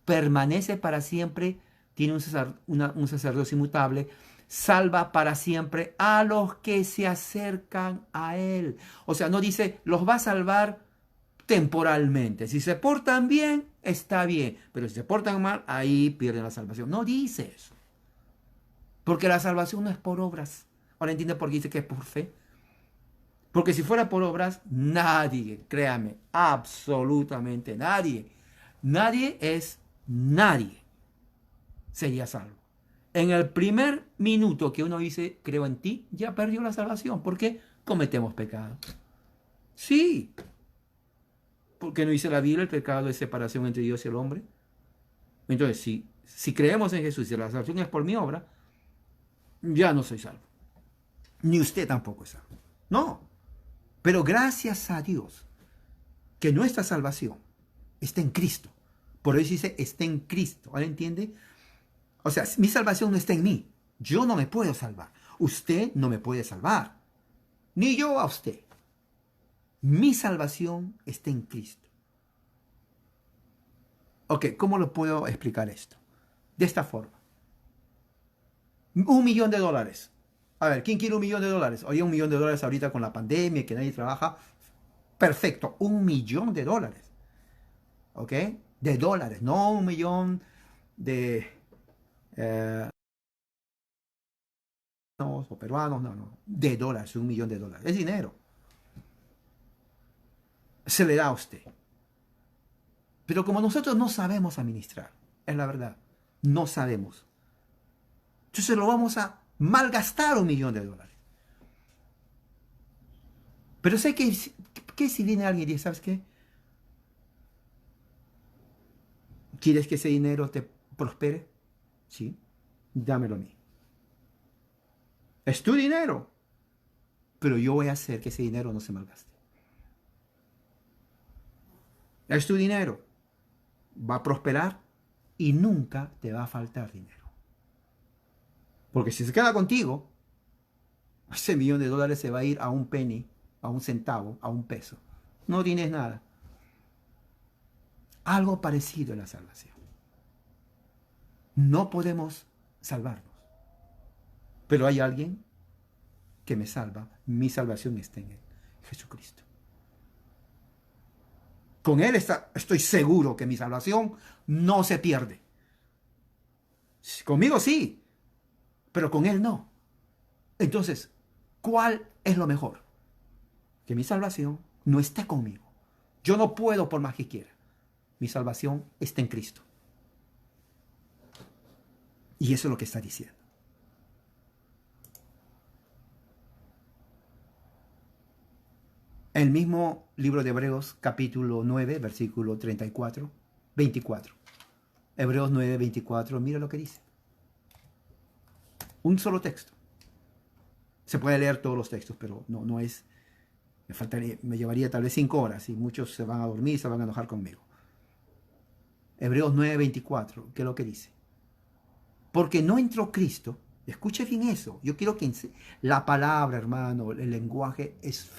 permanece para siempre, tiene un sacerdocio inmutable, salva para siempre a los que se acercan a él. O sea, no dice, los va a salvar temporalmente. Si se portan bien, está bien. Pero si se portan mal, ahí pierden la salvación. No dice eso. Porque la salvación no es por obras. Ahora entiende por qué dice que es por fe. Porque si fuera por obras, nadie, créame, absolutamente nadie, nadie sería salvo. En el primer minuto que uno dice, creo en ti, ya perdió la salvación. ¿Por qué? Cometemos pecado. Sí. Porque no dice la Biblia, el pecado es separación entre Dios y el hombre. Entonces, si creemos en Jesús y la salvación es por mi obra, ya no soy salvo. Ni usted tampoco es salvo. No. Pero gracias a Dios que nuestra salvación está en Cristo. Por eso dice, está en Cristo. ¿Ahora entiende? O sea, mi salvación no está en mí. Yo no me puedo salvar. Usted no me puede salvar. Ni yo a usted. Mi salvación está en Cristo. Ok, ¿cómo lo puedo explicar esto? De esta forma. $1.000.000. A ver, ¿quién quiere $1.000.000? Oye, $1.000.000 ahorita con la pandemia, que nadie trabaja. Perfecto, $1.000.000. ¿Ok? De dólares, no 1.000.000 de o peruanos, no. De dólares, $1.000.000. Es dinero. Se le da a usted. Pero como nosotros no sabemos administrar, es la verdad, no sabemos. Entonces lo vamos a malgastar $1.000.000. Pero sé que si viene alguien y dice, ¿sabes qué? ¿Quieres que ese dinero te prospere? Sí, dámelo a mí. Es tu dinero, pero yo voy a hacer que ese dinero no se malgaste. Es tu dinero, va a prosperar y nunca te va a faltar dinero. Porque si se queda contigo, ese $1.000.000 se va a ir a un penny, a un centavo, a un peso. No tienes nada. Algo parecido a la salvación. No podemos salvarnos. Pero hay alguien que me salva. Mi salvación está en Él, Jesucristo. Con Él estoy seguro que mi salvación no se pierde. Conmigo sí, pero con Él no. Entonces, ¿cuál es lo mejor? Que mi salvación no esté conmigo. Yo no puedo por más que quiera. Mi salvación está en Cristo. Y eso es lo que está diciendo. El mismo libro de Hebreos, capítulo 9, versículo 34, 24. Hebreos 9, 24, mira lo que dice. Un solo texto. Se puede leer todos los textos, pero no es... me llevaría tal vez 5 horas y muchos se van a dormir y se van a enojar conmigo. Hebreos 9:24, ¿qué es lo que dice? Porque no entró Cristo. Escuche bien eso. Yo quiero que la palabra, hermano, el lenguaje es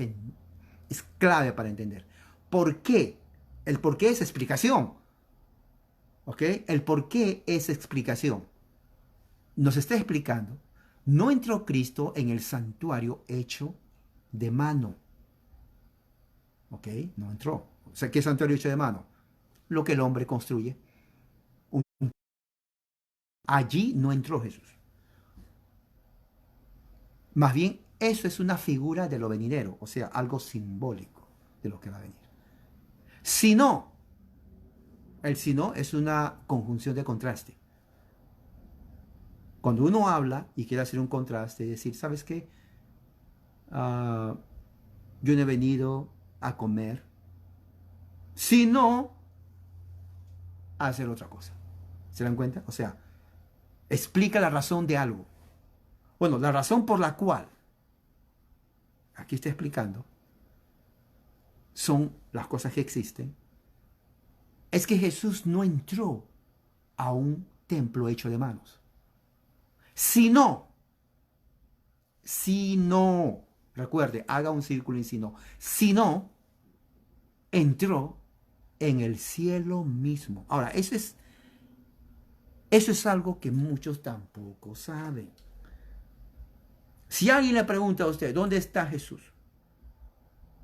clave para entender. ¿Por qué? El por qué es explicación. ¿Ok? El por qué es explicación. Nos está explicando. No entró Cristo en el santuario hecho de mano. ¿Ok? No entró. O sea, ¿qué santuario hecho de mano? Lo que el hombre construye. Allí no entró Jesús. Más bien, eso es una figura de lo venidero, o sea, algo simbólico de lo que va a venir. Si no, el si no es una conjunción de contraste. Cuando uno habla y quiere hacer un contraste y decir, ¿sabes qué? Yo no he venido a comer, sino a hacer otra cosa. ¿Se dan cuenta? O sea, explica la razón de algo. Bueno, la razón por la cual, aquí está explicando, son las cosas que existen, es que Jesús no entró a un templo hecho de manos, sino, recuerde, haga un círculo y sino, entró en el cielo mismo. Ahora, eso es algo que muchos tampoco saben. Si alguien le pregunta a usted, ¿dónde está Jesús?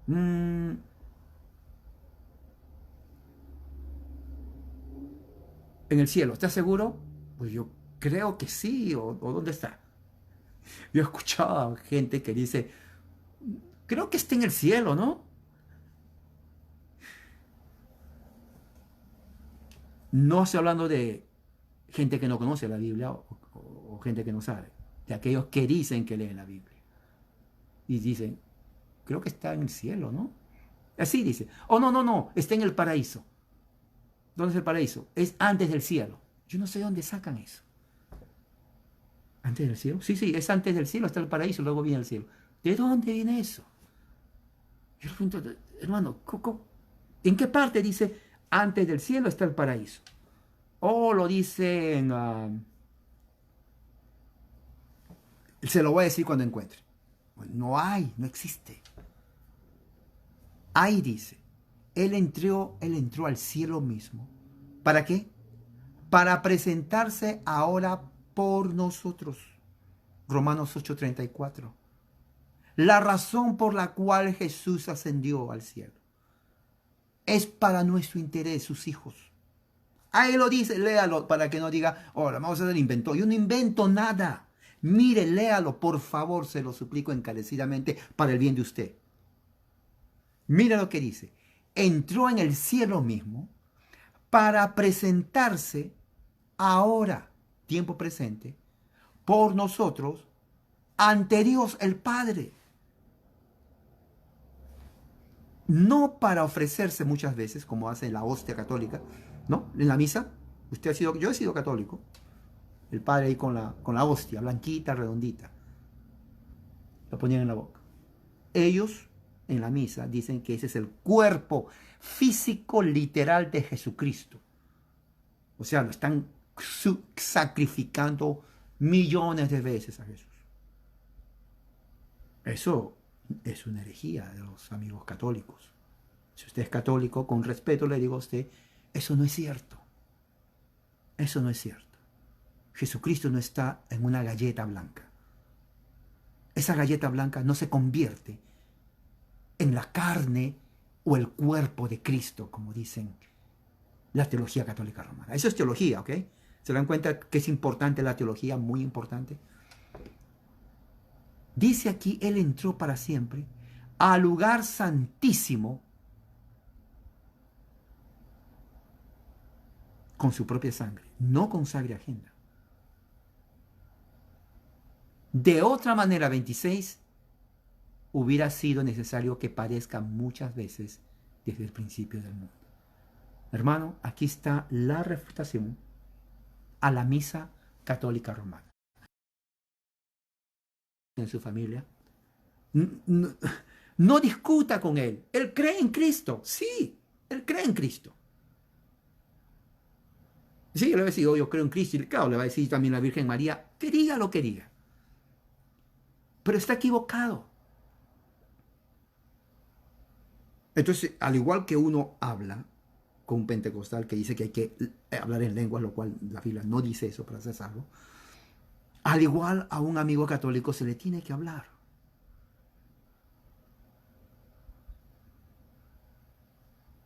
En el cielo, ¿estás seguro? Pues yo creo que sí, o ¿dónde está? Yo he escuchado a gente que dice, creo que está en el cielo, ¿no? No estoy hablando de gente que no conoce la Biblia o gente que no sabe, de aquellos que dicen que leen la Biblia. Y dicen, creo que está en el cielo, ¿no? Así dice. Oh, no, está en el paraíso. ¿Dónde es el paraíso? Es antes del cielo. Yo no sé dónde sacan eso. ¿Antes del cielo? Sí, es antes del cielo, está el paraíso, luego viene el cielo. ¿De dónde viene eso? Yo le pregunto, hermano, ¿en qué parte dice antes del cielo está el paraíso? O lo dicen, se lo voy a decir cuando encuentre. Pues no existe. Ahí dice, él entró al cielo mismo. ¿Para qué? Para presentarse ahora por nosotros. Romanos 8:34. La razón por la cual Jesús ascendió al cielo es para nuestro interés, sus hijos. Ahí lo dice, léalo para que no diga, oh, la vamos a hacer inventó. Yo no invento nada. Mire, léalo, por favor, se lo suplico encarecidamente para el bien de usted. Mira lo que dice. Entró en el cielo mismo para presentarse ahora, tiempo presente, por nosotros, ante Dios el Padre. No para ofrecerse muchas veces, como hace la hostia católica, ¿no? En la misa, yo he sido católico, el Padre ahí con la hostia, blanquita, redondita, la ponían en la boca. Ellos, en la misa, dicen que ese es el cuerpo físico literal de Jesucristo. O sea, lo están sacrificando millones de veces a Jesús. Eso es una herejía de los amigos católicos. Si usted es católico, con respeto le digo a usted, eso no es cierto. Eso no es cierto. Jesucristo no está en una galleta blanca. Esa galleta blanca no se convierte en la carne o el cuerpo de Cristo, como dicen la teología católica romana. Eso es teología, ¿ok? ¿Se dan cuenta que es importante la teología? Muy importante. Dice aquí, Él entró para siempre al lugar santísimo con su propia sangre, no con sangre ajena. De otra manera, 26, hubiera sido necesario que padezca muchas veces desde el principio del mundo. Hermano, aquí está la refutación a la misa católica romana. en su familia. No, no discuta con él. Él cree en Cristo. Sí, él cree en Cristo. Sí, le va a decir, oh, yo creo en Cristo. Y claro, le va a decir también la Virgen María, que diga lo que diga. Pero está equivocado. Entonces, al igual que uno habla con un pentecostal que dice que hay que hablar en lenguas, lo cual la Biblia no dice eso para hacer salvo, al igual a un amigo católico se le tiene que hablar.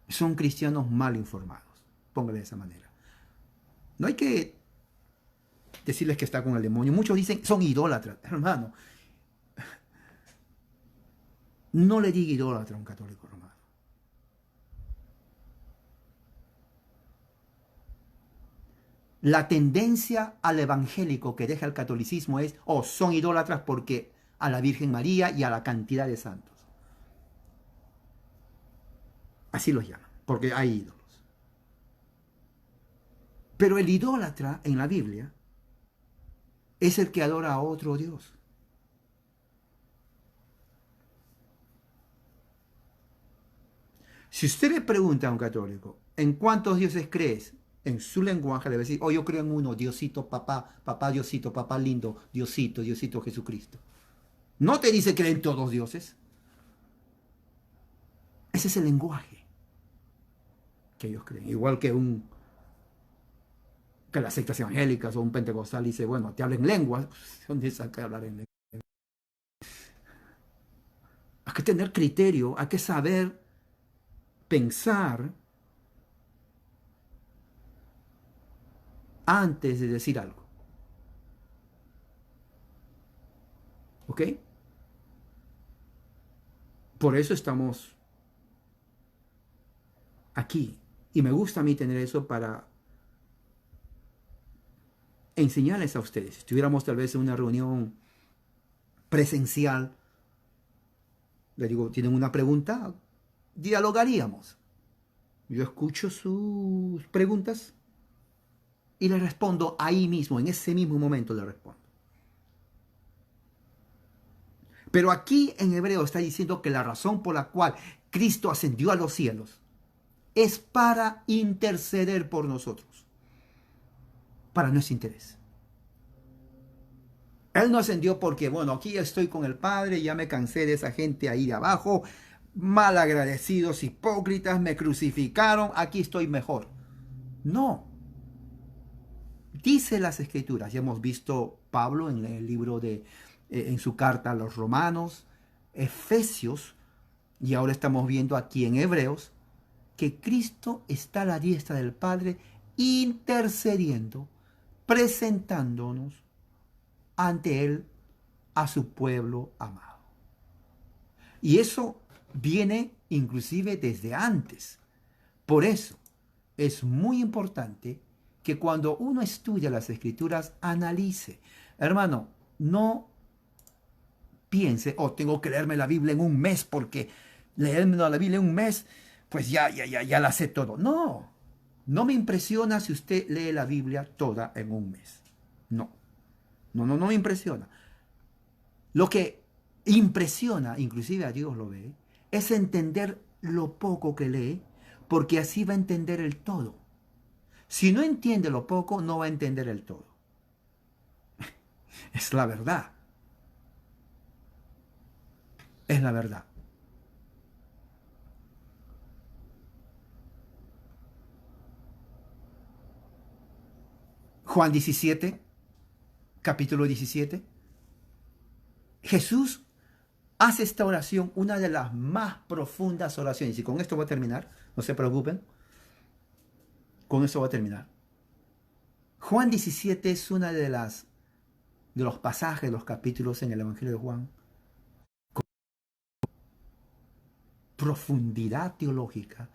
Son cristianos mal informados, póngale de esa manera. No hay que decirles que está con el demonio. Muchos dicen, son idólatras. Hermano, no le diga idólatra a un católico romano. La tendencia al evangélico que deja el catolicismo es, oh, son idólatras porque a la Virgen María y a la cantidad de santos. Así los llaman, porque hay ídolos. Pero el idólatra en la Biblia es el que adora a otro Dios. Si usted le pregunta a un católico, ¿en cuántos dioses crees? En su lenguaje le va a decir, oh, yo creo en uno, Diosito, papá, papá Diosito, papá lindo, Diosito, Diosito Jesucristo. No te dice que en todos dioses. Ese es el lenguaje que ellos creen. Igual que que las sectas evangélicas o un pentecostal dice, bueno, te habla en lenguas. ¿Dónde saca hablar en lenguas? Hay que tener criterio, hay que saber pensar antes de decir algo. ¿Ok? Por eso estamos aquí. Y me gusta a mí tener eso para enseñarles a ustedes. Si tuviéramos tal vez una reunión presencial, le digo, ¿tienen una pregunta? Dialogaríamos. Yo escucho sus preguntas y les respondo ahí mismo, en ese mismo momento les respondo. Pero aquí en Hebreo está diciendo que la razón por la cual Cristo ascendió a los cielos es para interceder por nosotros, para nuestro interés. Él no ascendió porque, bueno, aquí estoy con el Padre, ya me cansé de esa gente ahí de abajo, malagradecidos, hipócritas, me crucificaron, aquí estoy mejor. No. Dice las Escrituras, ya hemos visto Pablo en el libro en su carta a los Romanos, Efesios, y ahora estamos viendo aquí en Hebreos, que Cristo está a la diestra del Padre intercediendo, presentándonos ante Él a su pueblo amado. Y eso viene inclusive desde antes. Por eso es muy importante que cuando uno estudia las Escrituras, analice. Hermano, no piense, oh, tengo que leerme la Biblia en un mes porque leerme la Biblia en un mes, pues ya la sé todo. No, no me impresiona si usted lee la Biblia toda en un mes. No me impresiona. Lo que impresiona, inclusive a Dios lo ve, es entender lo poco que lee, porque así va a entender el todo. Si no entiende lo poco, no va a entender el todo. Es la verdad. Es la verdad. Juan 17, capítulo 17. Jesús hace esta oración, una de las más profundas oraciones. Y con esto voy a terminar, no se preocupen. Con esto voy a terminar. Juan 17 es una de los pasajes, los capítulos en el Evangelio de Juan, con profundidad teológica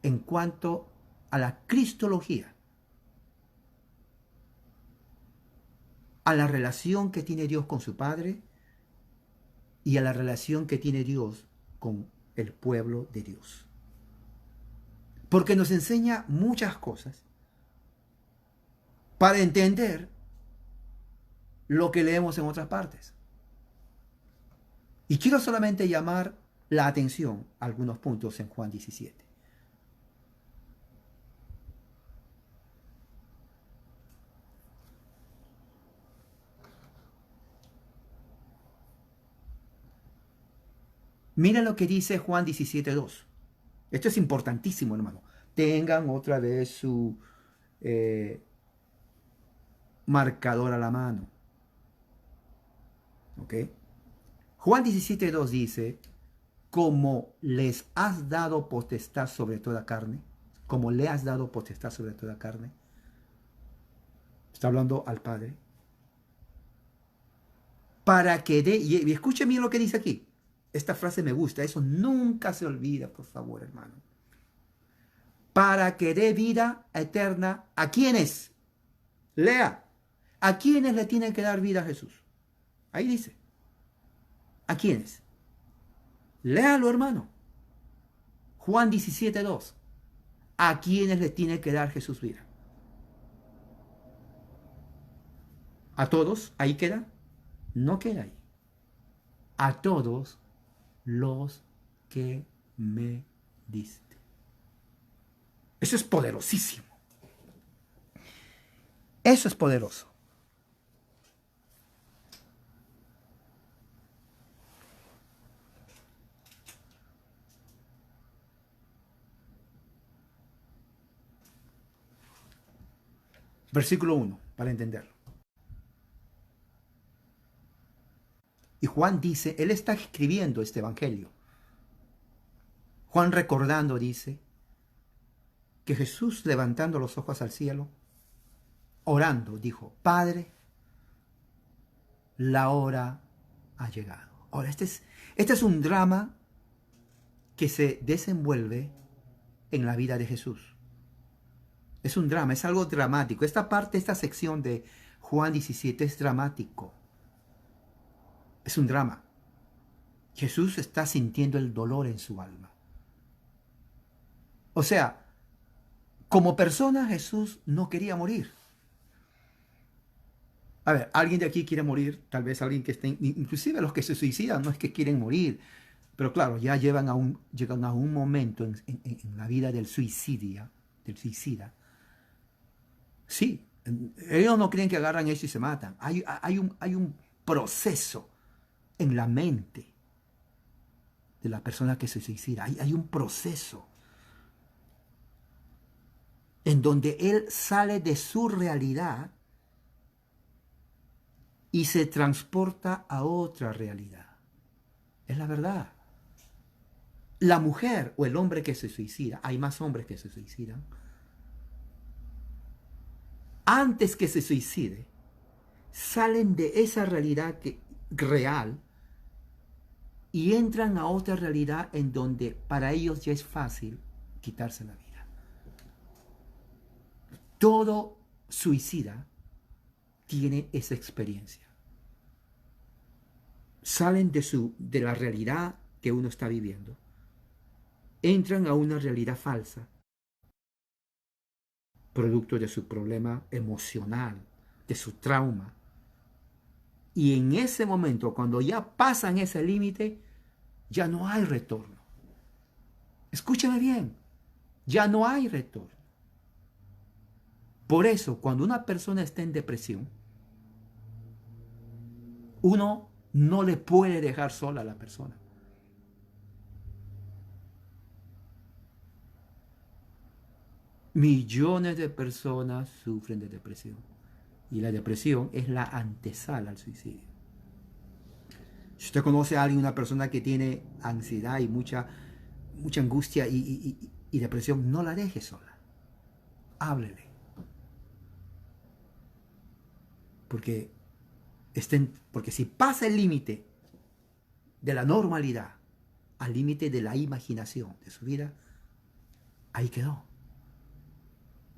en cuanto a la cristología, a la relación que tiene Dios con su Padre y a la relación que tiene Dios con el pueblo de Dios. Porque nos enseña muchas cosas para entender lo que leemos en otras partes. Y quiero solamente llamar la atención a algunos puntos en Juan 17. Mira lo que dice Juan 17:2. Esto es importantísimo, hermano. Tengan otra vez su eh, marcador a la mano. ¿Ok? Juan 17:2 dice, como les has dado potestad sobre toda carne, como le has dado potestad sobre toda carne, está hablando al Padre, para que dé, y escuchen bien lo que dice aquí, esta frase me gusta, eso nunca se olvida, por favor, hermano, para que dé vida eterna a quienes, lea, a quienes le tiene que dar vida a Jesús, ahí dice, a quienes, léalo, hermano, Juan 17:2, a quienes le tiene que dar Jesús vida. ¿A todos? ¿Ahí queda? No queda ahí. A todos los que me diste. Eso es poderosísimo. Eso es poderoso. Versículo 1, para entenderlo. Y Juan dice, él está escribiendo este evangelio. Juan recordando dice que Jesús levantando los ojos al cielo, orando, dijo, Padre, la hora ha llegado. Ahora, este es un drama que se desenvuelve en la vida de Jesús. Es un drama, es algo dramático. Esta parte, esta sección de Juan 17 es dramático. Es un drama. Jesús está sintiendo el dolor en su alma. O sea, como persona Jesús no quería morir. A ver, alguien de aquí quiere morir, tal vez alguien que esté, inclusive los que se suicidan no es que quieren morir, pero claro, ya llegan a un momento en la vida del suicida. Sí, ellos no creen que agarran eso y se matan. Hay un proceso en la mente de la persona que se suicida. Hay un proceso en donde él sale de su realidad y se transporta a otra realidad. Es la verdad. La mujer o el hombre que se suicida, hay más hombres que se suicidan, antes que se suicide, salen de esa realidad real y entran a otra realidad en donde para ellos ya es fácil quitarse la vida. Todo suicida tiene esa experiencia. Salen de la realidad que uno está viviendo, entran a una realidad falsa, producto de su problema emocional, de su trauma. Y en ese momento, cuando ya pasan ese límite, ya no hay retorno. Escúchame bien, ya no hay retorno. Por eso, cuando una persona está en depresión, uno no le puede dejar sola a la persona. Millones de personas sufren de depresión. Y la depresión es la antesala al suicidio. Si usted conoce a alguien, una persona que tiene ansiedad y mucha angustia y depresión, no la deje sola. Háblele. Porque si pasa el límite de la normalidad al límite de la imaginación de su vida, ahí quedó.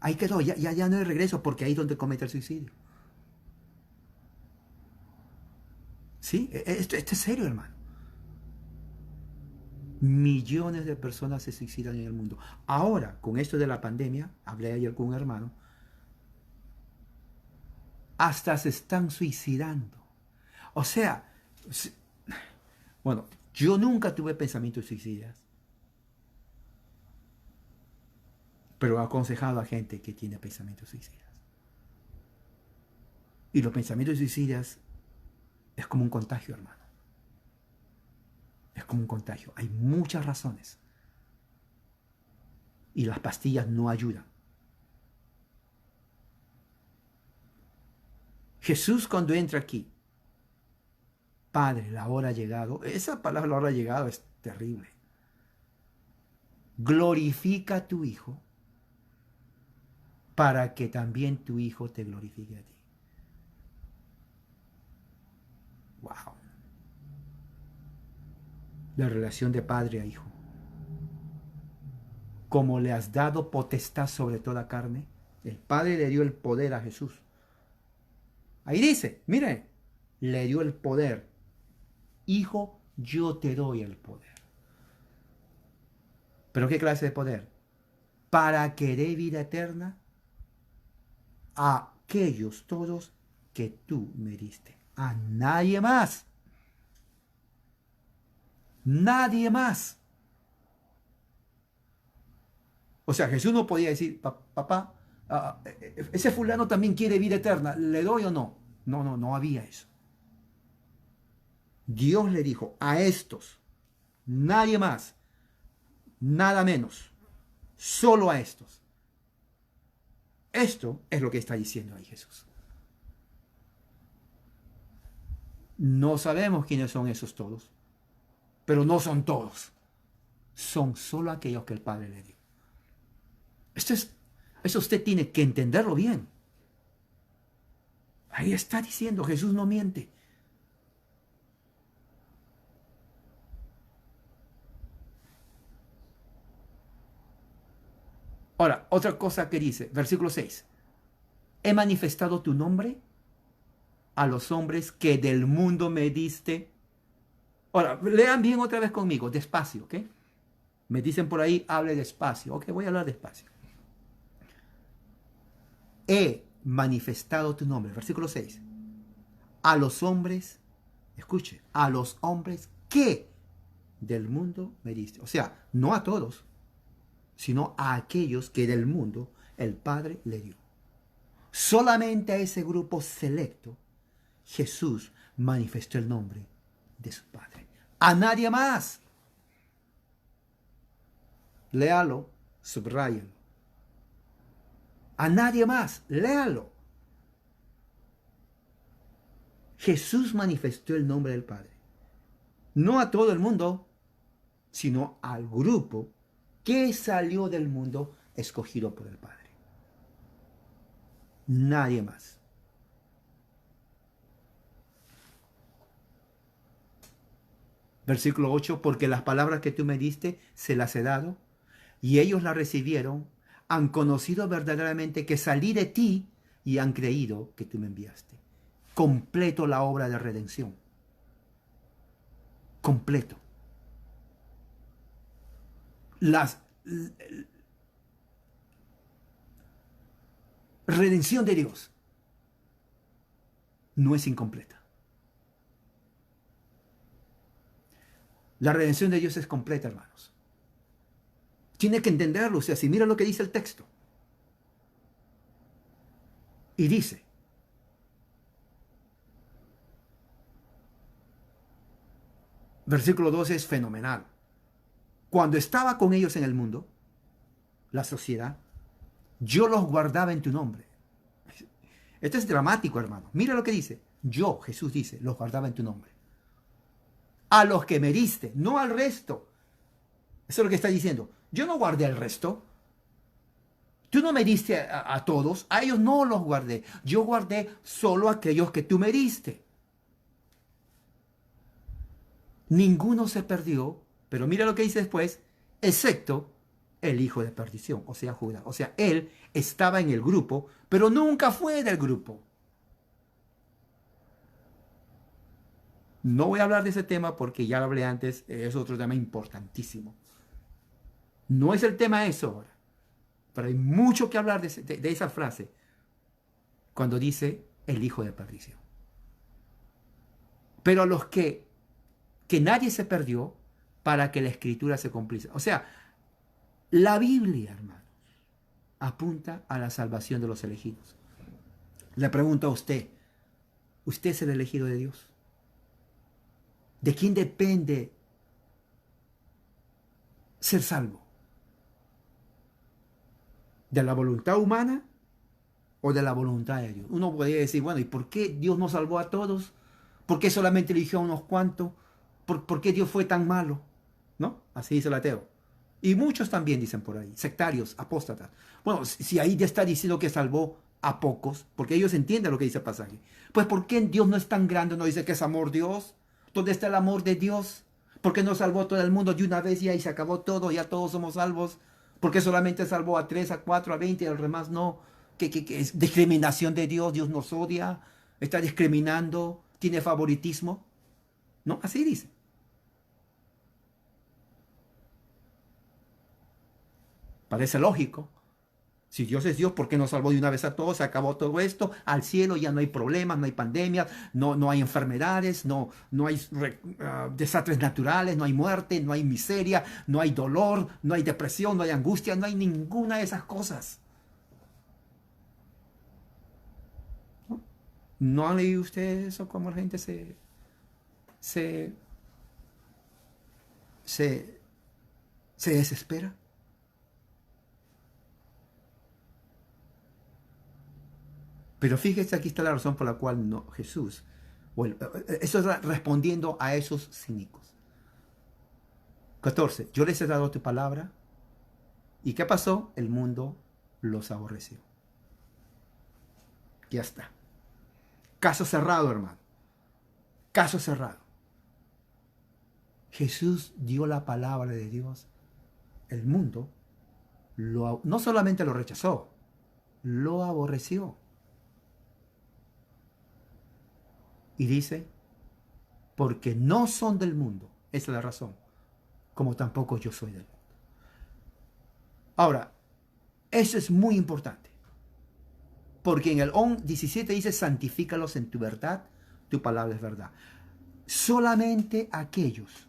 Ahí quedó, ya no hay regreso, porque ahí es donde comete el suicidio. ¿Sí? Esto es serio, hermano. Millones de personas se suicidan en el mundo. Ahora, con esto de la pandemia, hablé ayer con un hermano, hasta se están suicidando. O sea, Bueno, yo nunca tuve pensamientos suicidas, pero he aconsejado a gente que tiene pensamientos suicidas. Y los pensamientos suicidas es como un contagio, hermano. Es como un contagio. Hay muchas razones. Y las pastillas no ayudan. Jesús cuando entra aquí, Padre, la hora ha llegado. Esa palabra, la hora ha llegado, es terrible. Glorifica a tu Hijo para que también tu Hijo te glorifique a ti. Wow. La relación de padre a hijo. Como le has dado potestad sobre toda carne, el Padre le dio el poder a Jesús. Ahí dice, mire, le dio el poder. Hijo, yo te doy el poder. ¿Pero qué clase de poder? Para que dé vida eterna a aquellos todos que tú me diste. A nadie más. Nadie más. O sea, Jesús no podía decir, papá, ese fulano también quiere vida eterna, ¿le doy o no? No, no, no había eso. Dios le dijo a estos, nadie más, nada menos, solo a estos. Esto es lo que está diciendo ahí Jesús. No sabemos quiénes son esos todos, pero no son todos. Son solo aquellos que el Padre le dio. Eso usted tiene que entenderlo bien. Ahí está diciendo, Jesús no miente. Ahora, otra cosa que dice, versículo 6. He manifestado tu nombre a los hombres que del mundo me diste. Ahora, lean bien otra vez conmigo, despacio, ¿ok? Me dicen por ahí, hable despacio. Ok, voy a hablar despacio. He manifestado tu nombre, versículo 6. A los hombres, escuche, a los hombres que del mundo me diste. O sea, no a todos, sino a aquellos que del mundo el Padre le dio. Solamente a ese grupo selecto Jesús manifestó el nombre de su Padre. A nadie más. Léalo, subráyalo. A nadie más, léalo. Jesús manifestó el nombre del Padre. No a todo el mundo, sino al grupo que salió del mundo escogido por el Padre. Nadie más. Versículo 8, porque las palabras que tú me diste se las he dado, y ellos las recibieron, han conocido verdaderamente que salí de ti y han creído que tú me enviaste. Completo la obra de redención. Completo. La redención de Dios no es incompleta. La redención de Dios es completa, hermanos. Tiene que entenderlo. O sea, si mira lo que dice el texto. Y dice, versículo 12 es fenomenal. Cuando estaba con ellos en el mundo, la sociedad, yo los guardaba en tu nombre. Esto es dramático, hermano. Mira lo que dice. Yo, Jesús dice, los guardaba en tu nombre. A los que me diste, no al resto. Eso es lo que está diciendo. Yo no guardé al resto. Tú no me diste a todos. A ellos no los guardé. Yo guardé solo a aquellos que tú me diste. Ninguno se perdió. Pero mira lo que dice después. Excepto el hijo de perdición, o sea, Judas. O sea, él estaba en el grupo, pero nunca fue del grupo. No voy a hablar de ese tema porque ya lo hablé antes, es otro tema importantísimo. No es el tema eso ahora, pero hay mucho que hablar de esa frase cuando dice el hijo de perdición. Pero a los que que nadie se perdió para que la escritura se cumpliese. O sea, la Biblia, hermanos, apunta a la salvación de los elegidos. Le pregunto a usted, ¿usted es el elegido de Dios? ¿De quién depende ser salvo? ¿De la voluntad humana o de la voluntad de Dios? Uno podría decir, bueno, ¿y por qué Dios no salvó a todos? ¿Por qué solamente eligió a unos cuantos? ¿Por qué Dios fue tan malo? ¿No? Así dice el ateo. Y muchos también dicen por ahí, sectarios, apóstatas. Bueno, si ahí ya está diciendo que salvó a pocos, porque ellos entienden lo que dice el pasaje, pues ¿por qué Dios no es tan grande? ¿No dice que es amor Dios? ¿Dónde está el amor de Dios? ¿Por qué no salvó a todo el mundo de una vez ya y se acabó todo? Ya todos somos salvos. ¿Por qué solamente salvó a 3, a 4, a 20 y al demás no? ¿Qué es discriminación de Dios? ¿Dios nos odia? ¿Está discriminando? ¿Tiene favoritismo? No, así dice. Parece lógico. Si Dios es Dios, ¿por qué no salvó de una vez a todos? Se acabó todo esto. Al cielo ya no hay problemas, no hay pandemias, no hay enfermedades, no hay desastres naturales, no hay muerte, no hay miseria, no hay dolor, no hay depresión, no hay angustia, no hay ninguna de esas cosas. ¿No han leído ustedes eso? Cómo la gente se, se, se desespera. Pero fíjese, aquí está la razón por la cual no, Jesús, eso es respondiendo a esos cínicos. 14. Yo les he dado tu palabra. ¿Y qué pasó? El mundo los aborreció. Ya está. Caso cerrado, hermano. Caso cerrado. Jesús dio la palabra de Dios. El mundo no solamente lo rechazó, lo aborreció. Y dice, porque no son del mundo. Esa es la razón. Como tampoco yo soy del mundo. Ahora, eso es muy importante. Porque en el 17 dice, santifícalos en tu verdad, tu palabra es verdad. Solamente aquellos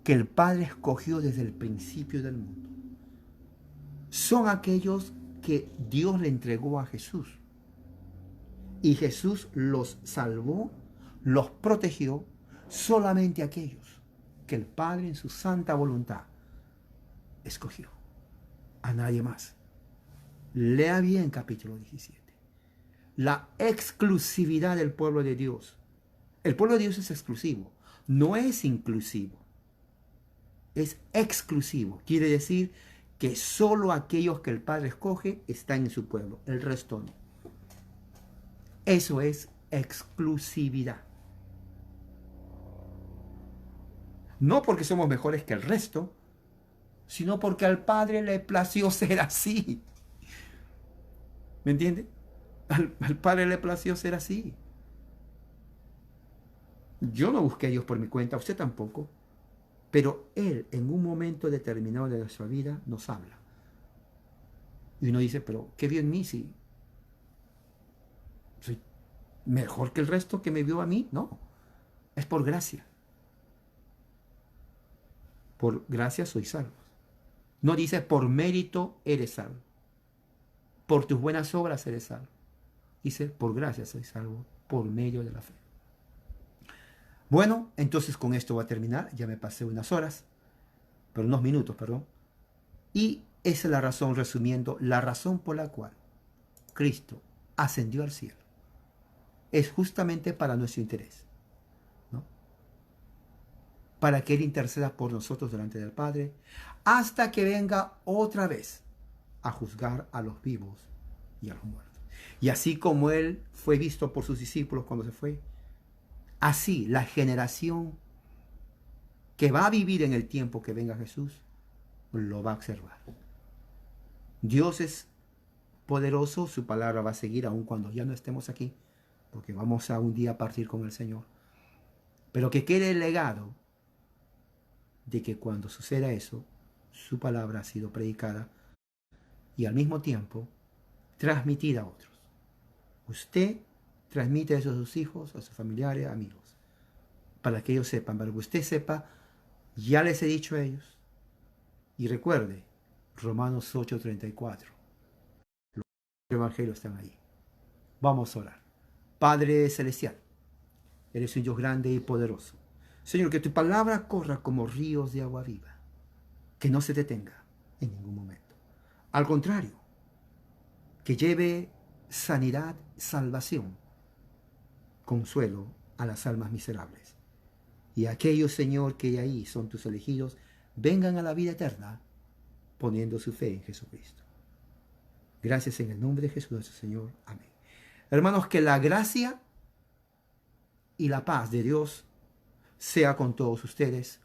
que el Padre escogió desde el principio del mundo son aquellos que Dios le entregó a Jesús. Y Jesús los salvó, los protegió, solamente aquellos que el Padre en su santa voluntad escogió. A nadie más. Lea bien capítulo 17. La exclusividad del pueblo de Dios. El pueblo de Dios es exclusivo, no es inclusivo. Es exclusivo. Quiere decir que solo aquellos que el Padre escoge están en su pueblo, el resto no. Eso es exclusividad. No porque somos mejores que el resto, sino porque al Padre le plació ser así. ¿Me entiende? Al Padre le plació ser así. Yo no busqué a Dios por mi cuenta, usted tampoco. Pero Él, en un momento determinado de nuestra vida, nos habla. Y uno dice, pero ¿qué vio en mí si soy mejor que el resto que me vio a mí? No, es por gracia. Por gracia soy salvo. No dice por mérito eres salvo. Por tus buenas obras eres salvo. Dice por gracia soy salvo, por medio de la fe. Bueno, entonces con esto va a terminar. Ya me pasé unas horas, pero unos minutos, perdón. Y esa es la razón, resumiendo, la razón por la cual Cristo ascendió al cielo. Es justamente para nuestro interés, ¿no? Para que Él interceda por nosotros delante del Padre, hasta que venga otra vez a juzgar a los vivos y a los muertos. Y así como Él fue visto por sus discípulos cuando se fue, así la generación que va a vivir en el tiempo que venga Jesús, lo va a observar. Dios es poderoso, su palabra va a seguir aun cuando ya no estemos aquí, porque vamos a un día a partir con el Señor. Pero que quede el legado de que cuando suceda eso, su palabra ha sido predicada y al mismo tiempo transmitida a otros. Usted transmite eso a sus hijos, a sus familiares, amigos. para que ellos sepan, para que usted sepa, ya les he dicho a ellos. Y recuerde, Romanos 8:34, los evangelios están ahí. Vamos a orar. Padre Celestial, eres un Dios grande y poderoso. Señor, que tu palabra corra como ríos de agua viva, que no se detenga en ningún momento. Al contrario, que lleve sanidad, salvación, consuelo a las almas miserables. Y aquellos, Señor, que ahí son tus elegidos, vengan a la vida eterna poniendo su fe en Jesucristo. Gracias en el nombre de Jesús nuestro Señor. Amén. Hermanos, que la gracia y la paz de Dios sea con todos ustedes.